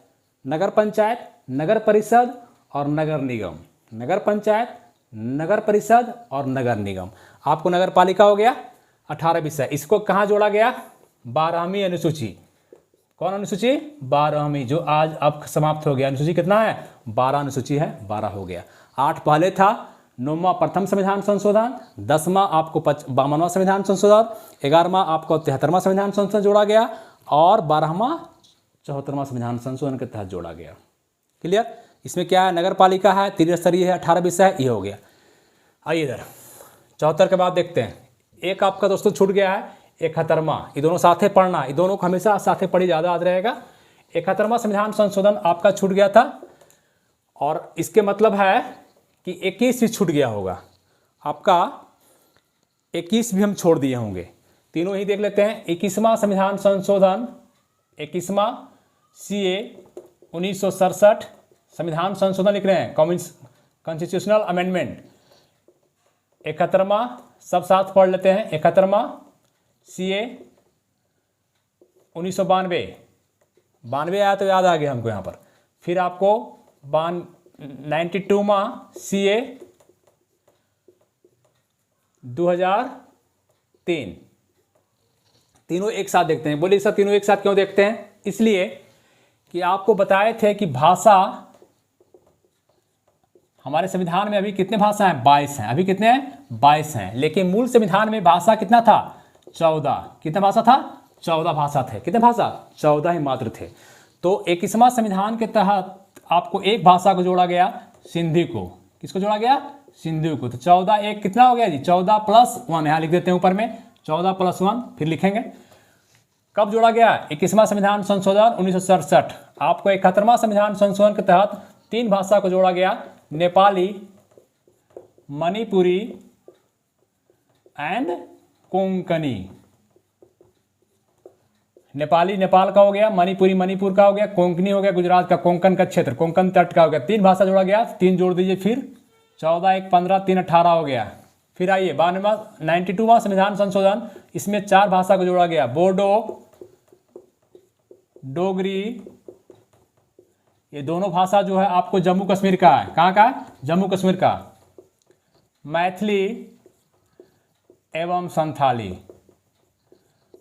नगर परिषद और नगर निगम। नगर पंचायत, नगर परिषद और नगर निगम। आपको नगर पालिका हो गया 18 विषय। इसको कहाँ जोड़ा गया? 12वीं अनुसूची। कौन अनुसूची? 12वीं, जो आज अब समाप्त हो गया। अनुसूची कितना है? 12 अनुसूची है, 12 हो गया। 8 पहले था। 9वां प्रथम संविधान संशोधन, 10वां आपको 52वां संविधान संशोधन, 11वां आपको 73वां संविधान संशोधन जोड़ा गया और 12वां 74वां संविधान संशोधन के तहत जोड़ा गया। क्लियर? इसमें क्या है? नगर पालिका है, त्रिस्तरीय है, 18 विषय है, ये हो गया। आइए इधर 74 के बाद देखते हैं। एक आपका दोस्तों छूट गया है 71वां। ये दोनों साथे पढ़ना, ये दोनों को हमेशा साथे पढ़ी ज़्यादा याद रहेगा। 71वां संविधान संशोधन आपका छूट गया था और इसके मतलब है कि 21 भी छूट गया होगा आपका। 21 भी हम छोड़ दिए होंगे। तीनों ही देख लेते हैं। 21वां संविधान संशोधन, 21वां CA 1967 संविधान संशोधन लिख रहे हैं, कॉन्स्टिट्यूशनल अमेंडमेंट। 71वां सब साथ पढ़ लेते हैं। 71वां CA 1992 आया तो याद आ गया हमको यहाँ पर। फिर आपको 92वां CA 2003। तीनों एक साथ देखते हैं। बोलिए सर तीनों एक साथ क्यों देखते हैं? इसलिए कि आपको बताए थे कि भाषा हमारे संविधान में अभी कितने भाषा हैं? 22 हैं। अभी कितने हैं? 22 हैं। लेकिन मूल संविधान में भाषा कितना था? 14। कितने भाषा था? 14 भाषा थे। कितने भाषा? 14 ही मात्र थे। तो 21वां संविधान के तहत आपको एक भाषा को जोड़ा गया, सिंधी को। किसको जोड़ा गया? सिंधी को। तो 14 एक कितना हो गया जी? 14 + 1 यहाँ लिख देते हैं ऊपर में, 14 + 1 फिर लिखेंगे। कब जोड़ा गया? 21वां संविधान संशोधन 1967। आपको 71वां संविधान संशोधन के तहत 3 भाषा को जोड़ा गया, नेपाली, मणिपुरी एंड कोंकणी। नेपाली नेपाल का हो गया, मणिपुरी मणिपुर का हो गया, कोंकणी हो गया गुजरात का, कोंकण का क्षेत्र, कोंकण तट का हो गया। 3 भाषा जोड़ा गया, 3 जोड़ दीजिए फिर 14 1 15 3 18 हो गया। फिर आइए 92वां संविधान संशोधन, इसमें 4 भाषा को जोड़ा गया, बोडो, डोगरी, ये दोनों भाषा जो है आपको जम्मू कश्मीर का है। कहाँ का है? जम्मू कश्मीर का। मैथिली एवं संथाली,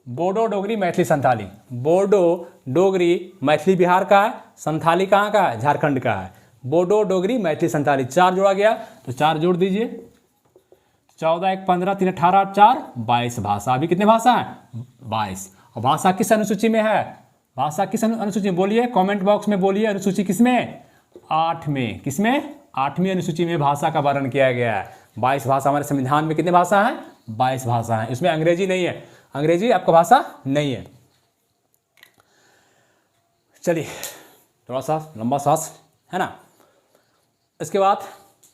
बोडो डोगरी मैथिली संथाली। बोडो डोगरी मैथिली बिहार का है, संथाली कहाँ का है? झारखंड का है। बोडो डोगरी मैथिली संथाली, 4 जोड़ा गया तो 4 जोड़ दीजिए। 14 1 15 3 18 4 22 भाषा। अभी कितने भाषा हैं? 22। और भाषा किस अनुसूची में है? भाषा किस अनुसूची में? बोलिए कमेंट बॉक्स में बोलिए। अनुसूची किसमें? 8 में। किसमें? 8वीं अनुसूची में भाषा का वर्णन किया गया है। 22 भाषा। हमारे संविधान में कितने भाषा हैं? 22 भाषा हैं। इसमें अंग्रेजी नहीं है, अंग्रेजी आपका भाषा नहीं है। चलिए थोड़ा सा लंबा सांस, है ना। इसके बाद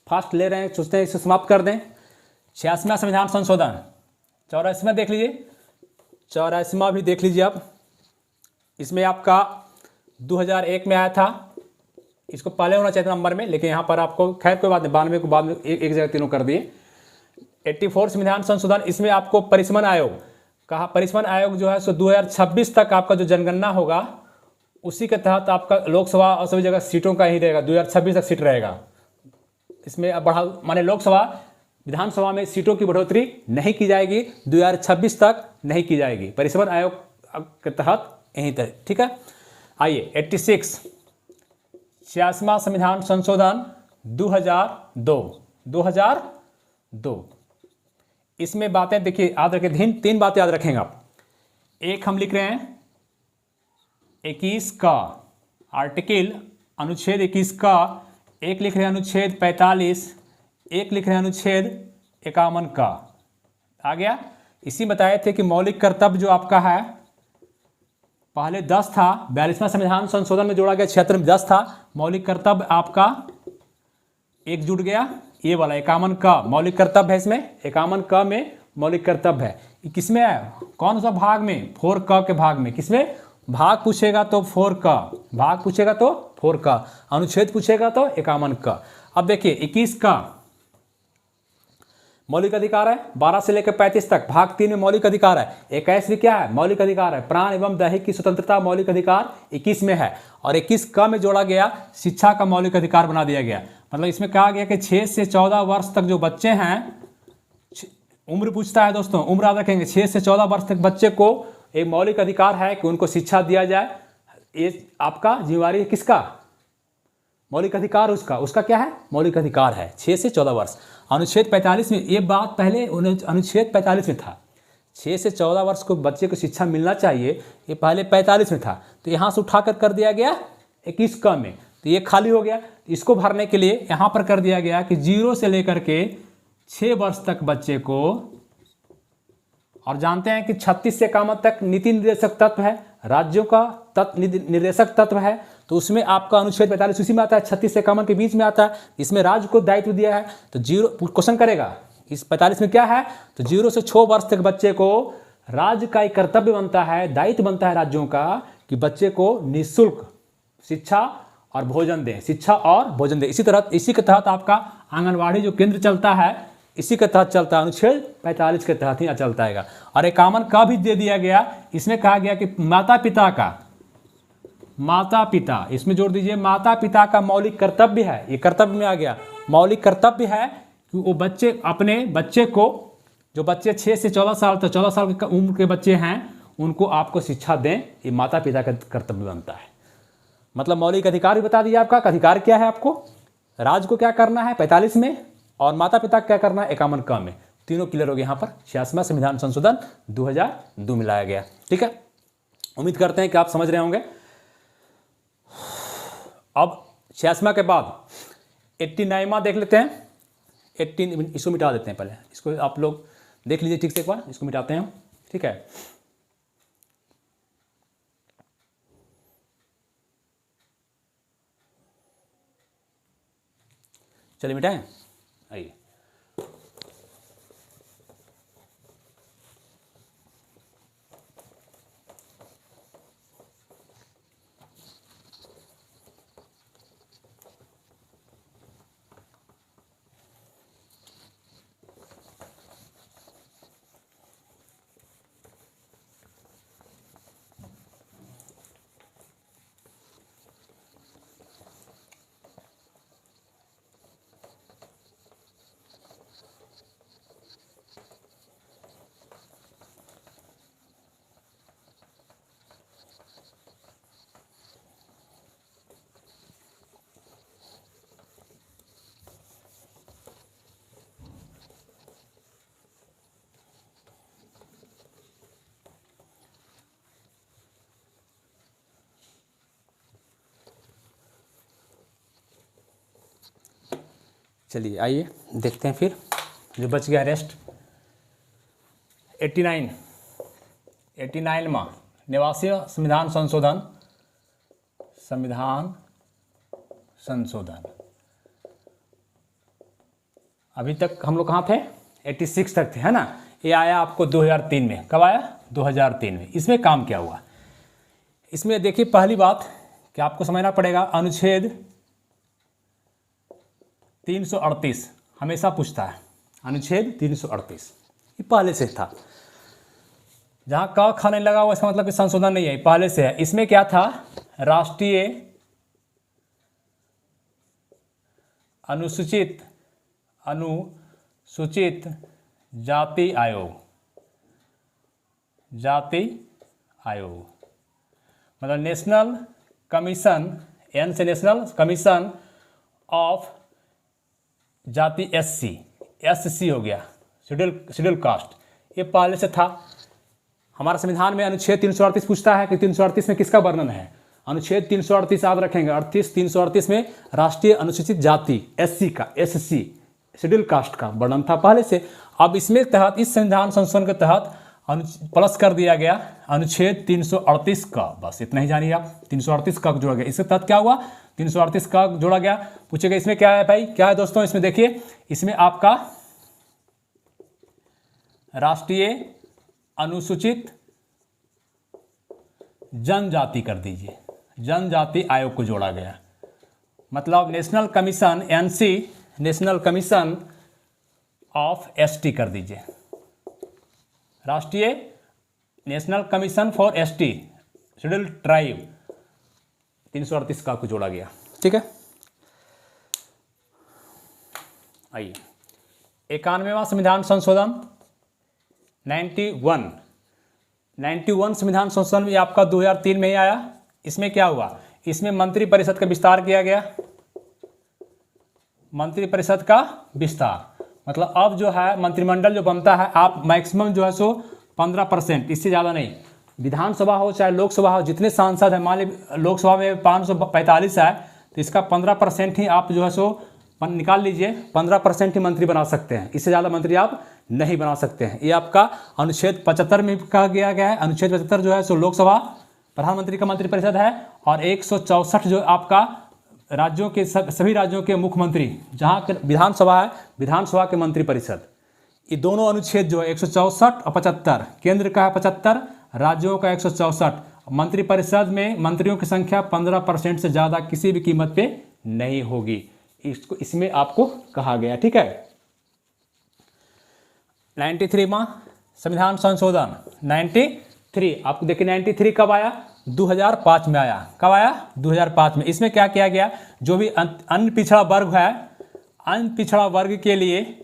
फास्ट ले रहे हैं, सोचते हैं इसे समाप्त कर दें। 86वां संविधान संशोधन, 84वां देख लीजिए, 84वां भी देख लीजिए आप। इसमें आपका 2001 में आया था, इसको पहले होना चाहिए था नंबर में, लेकिन यहाँ पर आपको खैर कोई बात नहीं, 92 को बाद में एक जगह तीनों कर दिए। 84 संविधान संशोधन, इसमें आपको परिसमन आयोग कहा। परिसमन आयोग जो है सो 2026 तक आपका जो जनगणना होगा उसी के तहत आपका लोकसभा और सभी जगह सीटों का ही रहेगा। 2026 तक सीट रहेगा। इसमें अब बढ़ा माने लोकसभा विधानसभा में सीटों की बढ़ोतरी नहीं की जाएगी, 2026 तक नहीं की जाएगी। परिसमन आयोग के तहत यहीं तक, ठीक है। आइए 86 86वां संविधान संशोधन 2002। इसमें बातें देखिए, याद रखें, 3 बातें याद रखेंगे आप। एक हम लिख रहे हैं 21 का आर्टिकल, अनुच्छेद 21 का। एक लिख रहे हैं अनुच्छेद 45, एक लिख रहे हैं अनुच्छेद 51 का। आ गया। इसी बताए थे कि मौलिक कर्तव्य जो आपका है पहले 10 था, 42वां संविधान संशोधन में जोड़ा गया, 76 में 10 था। मौलिक कर्तव्य आपका एक जुड़ गया, ये वाला 51 का मौलिक कर्तव्य है। इसमें 51 क में मौलिक कर्तव्य है। किसमें है? कौन सा भाग में? 4 क के भाग में। किसमें? भाग पूछेगा तो 4 का, भाग पूछेगा तो 4 का, अनुच्छेद पूछेगा तो 51 का। अब देखिए 21 का मौलिक अधिकार है, 12 से लेकर 35 तक। भाग 3 में मौलिक अधिकार है। 21 भी क्या है? मौलिक अधिकार है। प्राण एवं दैहिक की स्वतंत्रता मौलिक अधिकार 21 में है। और 21 का में जोड़ा गया शिक्षा का मौलिक अधिकार बना दिया गया। मतलब इसमें कहा गया कि 6 से 14 वर्ष तक जो बच्चे हैं, उम्र पूछता है दोस्तों, उम्र याद रखेंगे। 6 से 14 वर्ष तक बच्चे को एक मौलिक अधिकार है कि उनको शिक्षा दिया जाए। ये आपका जिम्मेवारी है किसका? मौलिक अधिकार उसका क्या है? मौलिक अधिकार है 6 से 14 वर्ष। अनुच्छेद 45 में ये बात पहले अनुच्छेद 45 में था, 6 से 14 वर्ष को बच्चे को शिक्षा मिलना चाहिए, ये पहले 45 में था। तो यहाँ से उठाकर कर दिया गया 21 का में, तो ये खाली हो गया। इसको भरने के लिए यहाँ पर कर दिया गया कि 0 से लेकर के 6 वर्ष तक बच्चे को, और जानते हैं कि 36 से 51 तक नीति निर्देशक तत्व है, राज्यों का निर्देशक तत्व है। तो उसमें आपका अनुच्छेद 45 उसी में आता है, 36 से 51 के बीच में आता है। इसमें राज्य को दायित्व दिया है। तो 0 क्वेश्चन करेगा इस 45 में क्या है, तो 0 से 6 वर्ष तक बच्चे को राज्य का एक कर्तव्य बनता है, दायित्व बनता है राज्यों का कि बच्चे को निःशुल्क शिक्षा और भोजन दें, शिक्षा और भोजन दें। इसी के तहत आपका आंगनवाड़ी जो केंद्र चलता है, इसी के तहत चलता है, अनुच्छेद 45 के तहत ही चलता है। और 51 का भी दे दिया गया। इसमें कहा गया कि माता पिता, इसमें जोड़ दीजिए, माता पिता का मौलिक कर्तव्य है। ये कर्तव्य में आ गया, मौलिक कर्तव्य है कि वो बच्चे अपने बच्चे को, जो बच्चे 6 से 14 साल तक 14 साल की उम्र के बच्चे हैं, उनको आपको शिक्षा दें। ये माता पिता का कर्तव्य बनता है। मतलब मौलिक अधिकार भी बता दिया आपका, अधिकार क्या है आपको, राज्य को क्या करना है 45 में, और माता पिता क्या करना है 51 का में। तीनों क्लियर हो गए। यहाँ पर 86वां संविधान संशोधन 2002 में लाया गया। ठीक है, उम्मीद करते हैं कि आप समझ रहे होंगे। अब 86वां के बाद 89वां देख लेते हैं। 18 इसको मिटा देते हैं, पहले इसको आप लोग देख लीजिए ठीक से एक बार, इसको मिटाते हैं। ठीक है, चलिए मिटाएं। आइए, चलिए आइए देखते हैं फिर जो बच गया रेस्ट। 89वां निवासीय संविधान संशोधन। अभी तक हम लोग कहाँ थे? 86 तक थे, है ना। ये आया आपको 2003 में। कब आया? 2003 में। इसमें काम क्या हुआ? इसमें देखिए पहली बात कि आपको समझना पड़ेगा, अनुच्छेद 338 हमेशा पूछता है। अनुच्छेद 338 ये पहले से था। जहाँ क ख नहीं लगा हुआ इसका मतलब कि संशोधन नहीं है, पहले से है। इसमें क्या था? राष्ट्रीय अनुसूचित जाति आयोग मतलब नेशनल कमीशन, एन से नेशनल कमीशन ऑफ जाति एससी हो गया, शेड्यूल कास्ट। ये पहले से था। हमारा संविधान में अनुच्छेद 338 पूछता है कि 338 में किसका वर्णन है। अनुच्छेद 338 याद रखेंगे। 338 में राष्ट्रीय अनुसूचित जाति एससी शेड्यूल कास्ट का वर्णन था पहले से। अब इसमें तहत इस संविधान संशोधन के तहत प्लस कर दिया गया अनुच्छेद 338 का। बस इतना ही जानिए आप। 338 का जोड़ा गया। इसके तहत क्या हुआ? 338 का जोड़ा गया। पूछेगा इसमें क्या है भाई? क्या है दोस्तों? इसमें देखिए, इसमें आपका राष्ट्रीय अनुसूचित जनजाति कर दीजिए, जनजाति आयोग को जोड़ा गया। मतलब national commission NC, national commission of ST कर दीजिए, राष्ट्रीय national commission for ST schedule tribe. 338 का को जोड़ा गया। ठीक है, आइए 91वां संविधान संशोधन 91 संविधान संशोधन भी आपका 2003 में ही आया। इसमें क्या हुआ? इसमें मंत्रिपरिषद का विस्तार किया गया। मंत्रिपरिषद का विस्तार मतलब अब जो है मंत्रिमंडल जो बनता है, आप मैक्सिमम जो है सो 15%, इससे ज़्यादा नहीं। विधानसभा हो चाहे लोकसभा हो, जितने सांसद हैं, मान लीजिए लोकसभा में 545 है तो इसका 15% ही आप जो है सो निकाल लीजिए। 15% ही मंत्री बना सकते हैं, इससे ज़्यादा मंत्री आप नहीं बना सकते हैं। ये आपका अनुच्छेद 75 में कहा गया है। अनुच्छेद 75 जो है सो लोकसभा प्रधानमंत्री का मंत्रिपरिषद है, और 164 जो आपका राज्यों के सभी राज्यों के मुख्यमंत्री, जहाँ विधानसभा है, विधानसभा के मंत्रिपरिषद। ये दोनों अनुच्छेद जो है 164 और 75, केंद्र का है 75, राज्यों का 164। मंत्रिपरिषद में मंत्रियों की संख्या 15% से ज़्यादा किसी भी कीमत पे नहीं होगी, इसको इसमें आपको कहा गया। ठीक है, 93वां संविधान संशोधन 93। आपको देखिए 93 कब आया? 2005 में आया। कब आया? 2005 में। इसमें क्या किया गया? जो भी अन्य पिछड़ा वर्ग है, अन्य पिछड़ा वर्ग के लिए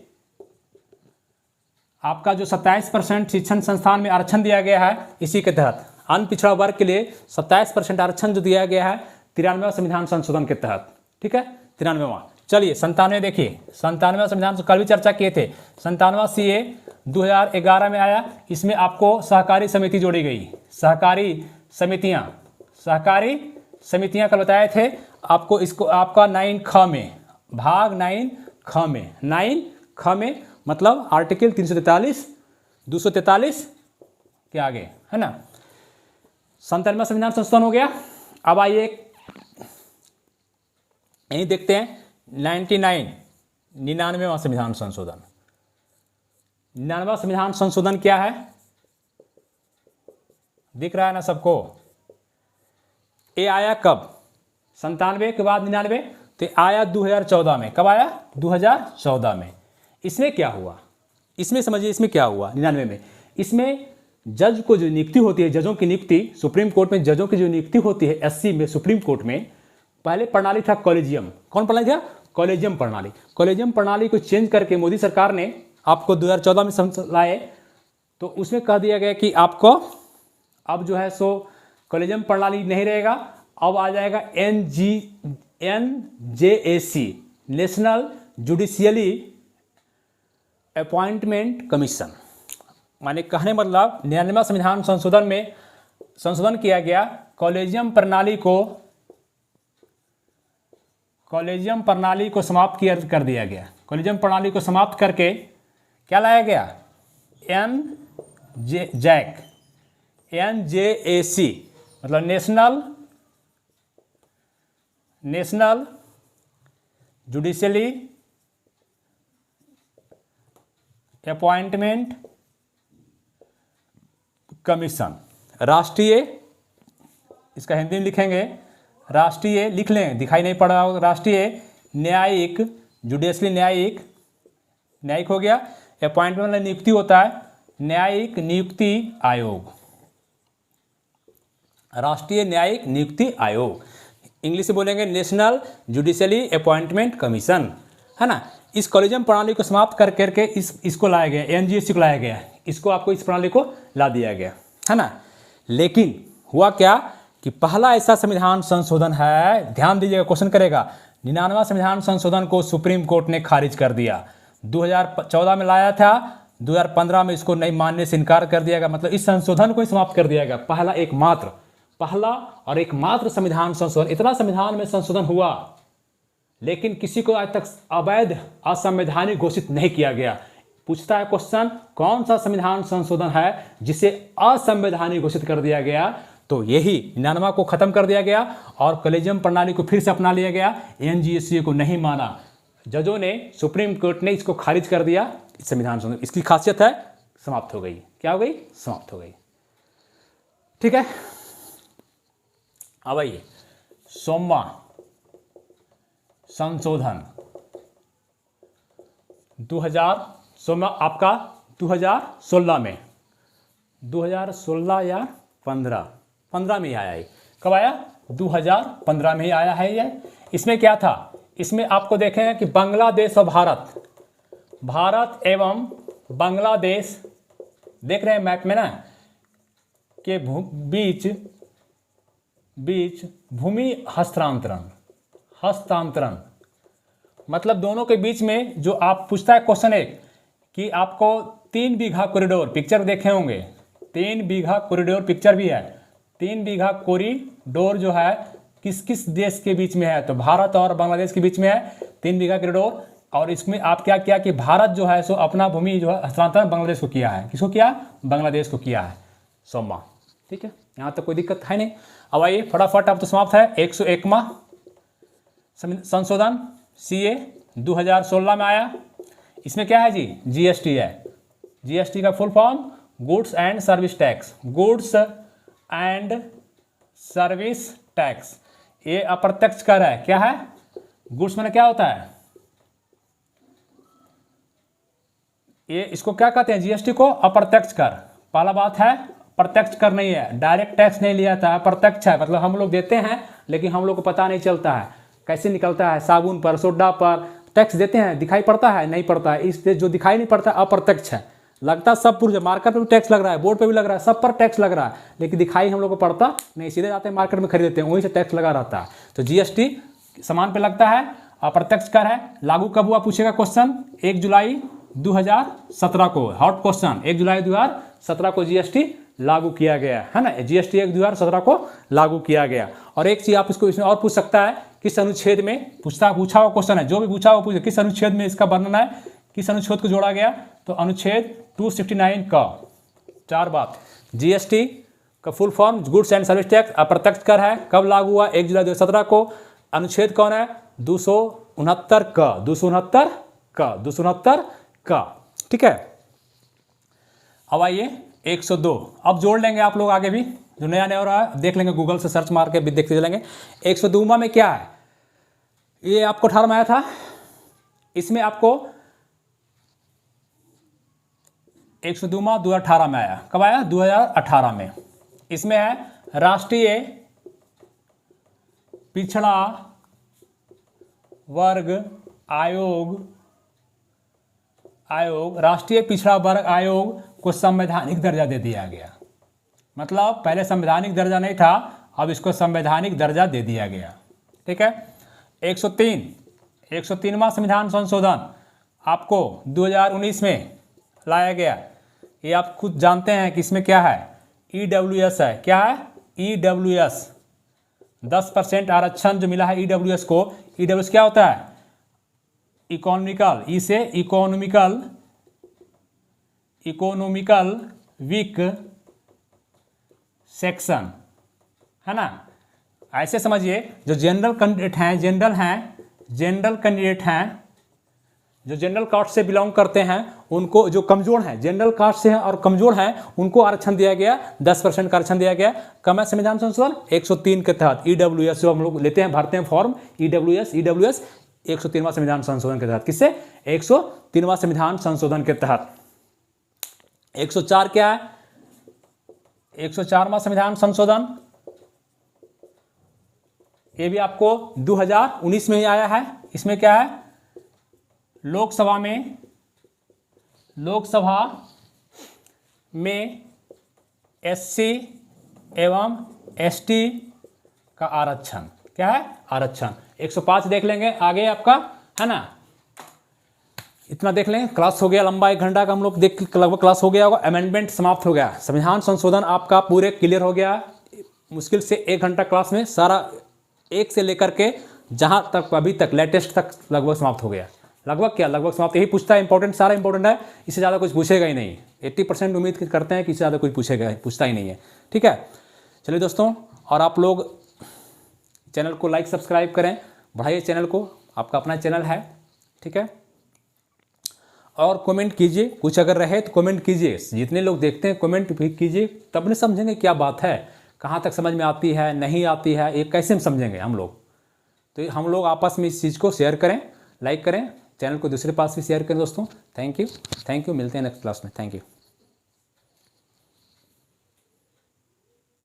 आपका जो 27% शिक्षण संस्थान में आरक्षण दिया गया है, इसी के तहत अन्य पिछड़ा वर्ग के लिए 27% आरक्षण जो दिया गया है 93वां संविधान संशोधन के तहत। ठीक है, 93वां। चलिए 97 देखिए, 97वां संविधान कल भी चर्चा किए थे। 97वां CA 2011 में आया। इसमें आपको सहकारी समिति जोड़ी गई। सहकारी समितियां कल बताए थे आपको। इसको आपका 9ख में, भाग 9ख में मतलब आर्टिकल 343 243 के आगे, है ना। 97वां संविधान संशोधन हो गया। अब आइए यही देखते हैं 99वां संविधान संशोधन। 99वां संविधान संशोधन क्या है? दिख रहा है ना सबको? ये आया कब? 97 के बाद 99, तो आया 2014 में। कब आया? 2014 में। इसमें क्या हुआ? इसमें समझिए, इसमें क्या हुआ 99 में? इसमें जज को जो नियुक्ति होती है, जजों की नियुक्ति सुप्रीम कोर्ट में, जजों की जो नियुक्ति होती है SC में सुप्रीम कोर्ट में, पहले प्रणाली था कॉलेजियम। कौन प्रणाली था? कॉलेजियम प्रणाली। कॉलेजियम प्रणाली को चेंज करके मोदी सरकार ने आपको 2014 में लाए, तो उसमें कह दिया गया कि आपको अब जो है सो कॉलेजियम प्रणाली नहीं रहेगा, अब आ जाएगा NJAC, national judicially appointment commission. माने कहने मतलब 99वां संविधान संशोधन में संशोधन किया गया, कॉलेजियम प्रणाली को समाप्त कर दिया गया। कॉलेजियम प्रणाली को समाप्त करके क्या लाया गया? NJAC मतलब नेशनल जुडिशली अपॉइंटमेंट कमीशन, राष्ट्रीय, इसका हिंदी में लिखेंगे राष्ट्रीय, लिख लें, दिखाई नहीं पड़ रहा होगा, राष्ट्रीय न्यायिक, जुडिशली न्यायिक हो गया, अपॉइंटमेंट मतलब नियुक्ति होता है, न्यायिक नियुक्ति आयोग, राष्ट्रीय न्यायिक नियुक्ति आयोग, इंग्लिश से बोलेंगे नेशनल जुडिशली अपॉइंटमेंट कमीशन, है ना। इस कॉलेजियम प्रणाली को समाप्त कर करके इसको लाया गया, NJAC को लाया गया, इसको आपको इस प्रणाली को ला दिया गया, है ना। लेकिन हुआ क्या कि पहला ऐसा संविधान संशोधन है, ध्यान दीजिएगा, क्वेश्चन करेगा, 99वां संविधान संशोधन को सुप्रीम कोर्ट ने खारिज कर दिया। 2014 में लाया था, 2015 में इसको नहीं मानने से इनकार कर दिया गया, मतलब इस संशोधन को ही समाप्त कर दिया गया। पहला और एकमात्र संविधान संशोधन। इतना संविधान में संशोधन हुआ लेकिन किसी को आज तक अवैध असंवैधानिक घोषित नहीं किया गया। पूछता है क्वेश्चन, कौन सा संविधान संशोधन है जिसे असंवैधानिक घोषित कर दिया गया? तो यही 99 को खत्म कर दिया गया और कॉलेजियम प्रणाली को फिर से अपना लिया गया। NJAC को नहीं माना, जजों ने, सुप्रीम कोर्ट ने इसको खारिज कर दिया। संविधान संशोधन इसकी खासियत है, समाप्त हो गई। क्या हो गई? समाप्त हो गई। ठीक है, अब आइए सोमवा संशोधन 2016 आपका 2016 में, 2016 या 15 में ही आया है। कब आया? 2015 में ही आया है ये। इसमें क्या था? इसमें आपको देखेंगे कि बांग्लादेश और भारत एवं बांग्लादेश, देख रहे हैं मैप में ना, के बीच भूमि हस्तांतरण मतलब दोनों के बीच में जो आप पूछता है क्वेश्चन एक कि आपको 3 बीघा कॉरिडोर, पिक्चर देखे होंगे, 3 बीघा कॉरिडोर पिक्चर भी है। 3 बीघा कॉरिडोर जो है किस किस देश के बीच में है? तो भारत और बांग्लादेश के बीच में है 3 बीघा कॉरिडोर। और इसमें आप क्या किया कि भारत जो है सो अपना भूमि जो है हस्तांतरण बांग्लादेश को किया है। किसको किया? बांग्लादेश को किया है। सोमवार, ठीक है, यहाँ तक कोई दिक्कत है नहीं। अब आइए फटाफट, अब तो समाप्त है। 101वां संशोधन CA 2016 में आया। इसमें क्या है जी? GST है। GST का full form goods and service tax, goods and service tax. ये अप्रत्यक्ष कर है। क्या है? गुड्स में क्या होता है? ये इसको क्या कहते हैं? GST को अप्रत्यक्ष कर। पहला बात है प्रत्यक्ष कर नहीं है, डायरेक्ट टैक्स नहीं लिया था, अप्रत्यक्ष है। मतलब हम लोग देते हैं लेकिन हम लोग को पता नहीं चलता है कैसे निकलता है। साबुन पर, सोडा पर टैक्स देते हैं, दिखाई पड़ता है? नहीं पड़ता है। इससे जो दिखाई नहीं पड़ता अप्रत्यक्ष है। लगता सब पुर, मार्केट में भी टैक्स लग रहा है, बोर्ड पे भी लग रहा है, सब पर टैक्स लग रहा है, लेकिन दिखाई हम लोग को पड़ता नहीं। सीधे जाते हैं मार्केट में खरीदते हैं, वहीं से टैक्स लगा रहता है। तो GST सामान पे लगता है, अप्रत्यक्ष कर है। लागू कब हुआ पूछेगा क्वेश्चन? 1 जुलाई 2017 को। हॉट क्वेश्चन, 1 जुलाई 2017 को GST लागू किया गया है ना। GST 1 2017 को लागू किया गया। और एक चीज आप इसको इसमें और पूछ सकता है, किस अनुच्छेद में पूछा हुआ क्वेश्चन है, जो भी पूछा हुआ पूछे, किस अनुच्छेद में इसका वर्णन है, किस अनुच्छेद को जोड़ा गया? तो अनुच्छेद 269 का 4 बात। GST का full form goods and service tax, अप्रत्यक्ष कर है। कब लागू हुआ? 1 जुलाई 2017 को। अनुच्छेद कौन है? 269 का, 269 का। ठीक है, अब आइए 102। अब जोड़ लेंगे आप लोग, आगे भी जो नया नया हो रहा है देख लेंगे, गूगल से सर्च मार के भी देखते चलेंगे। 102वां में क्या है? ये आपको 18 में आया था। इसमें आपको 102वां 2018 में आया। कब आया? 2018 में। इसमें है राष्ट्रीय पिछड़ा वर्ग आयोग, राष्ट्रीय पिछड़ा वर्ग आयोग को संवैधानिक दर्जा दे दिया गया। मतलब पहले संवैधानिक दर्जा नहीं था, अब इसको संवैधानिक दर्जा दे दिया गया। ठीक है। 103वां संविधान संशोधन आपको 2019 में लाया गया। ये आप खुद जानते हैं कि इसमें क्या है? EWS है। क्या है? EWS 10% आरक्षण जो मिला है EWS को। EWS क्या होता है? इकोनॉमिकल, ई से इकोनॉमिकल, इकोनॉमिकल वीक सेक्शन, है ना। ऐसे समझिए जो जनरल कैंडिडेट हैं, जनरल कैंडिडेट हैं, जो जनरल कास्ट से बिलोंग करते हैं, उनको, जो कमजोर हैं, जनरल कास्ट से हैं और कमजोर हैं, उनको आरक्षण दिया गया, 10% का आरक्षण दिया गया। कम है संविधान संशोधन 103 के तहत, ईडब्ल्यूएस जो हम लोग लेते हैं, भरते हैं फॉर्म, ईडब्ल्यूएस 103वां संविधान संशोधन के तहत। किससे? 103वां संविधान संशोधन के तहत। 104 क्या है? 104वां संविधान संशोधन, ये भी आपको 2019 में ही आया है। इसमें क्या है? लोकसभा में एससी एवं एसटी का आरक्षण। क्या है? आरक्षण। 105 देख लेंगे आगे आपका, है ना। इतना देख लेंगे, क्लास हो गया लंबा, 1 घंटा का हम लोग देख, लगभग क्लास हो गया होगा। अमेंडमेंट समाप्त हो गया, संविधान संशोधन आपका पूरे क्लियर हो गया। मुश्किल से 1 घंटा क्लास में सारा एक से लेकर के जहां तक अभी तक लेटेस्ट तक लगभग समाप्त हो गया। लगभग क्या, लगभग समाप्त। यही पूछता है, इंपॉर्टेंट, सारा इंपॉर्टेंट है, इससे ज़्यादा कुछ पूछेगा ही नहीं। 80% उम्मीद करते हैं कि इससे ज़्यादा कुछ पूछता ही नहीं है। ठीक है, चलिए दोस्तों, और आप लोग चैनल को लाइक सब्सक्राइब करें, बढ़ाइए चैनल को, आपका अपना चैनल है। ठीक है, और कमेंट कीजिए, कुछ अगर रहे तो कमेंट कीजिए। जितने लोग देखते हैं कमेंट भी कीजिए, तब न समझेंगे क्या बात है, कहाँ तक समझ में आती है, नहीं आती है, ये कैसे हम समझेंगे हम लोग। तो हम लोग आपस में इस चीज़ को शेयर करें, लाइक करें, चैनल को दूसरे पास भी शेयर करें दोस्तों। थैंक यू, मिलते हैं नेक्स्ट क्लास में। Thank you.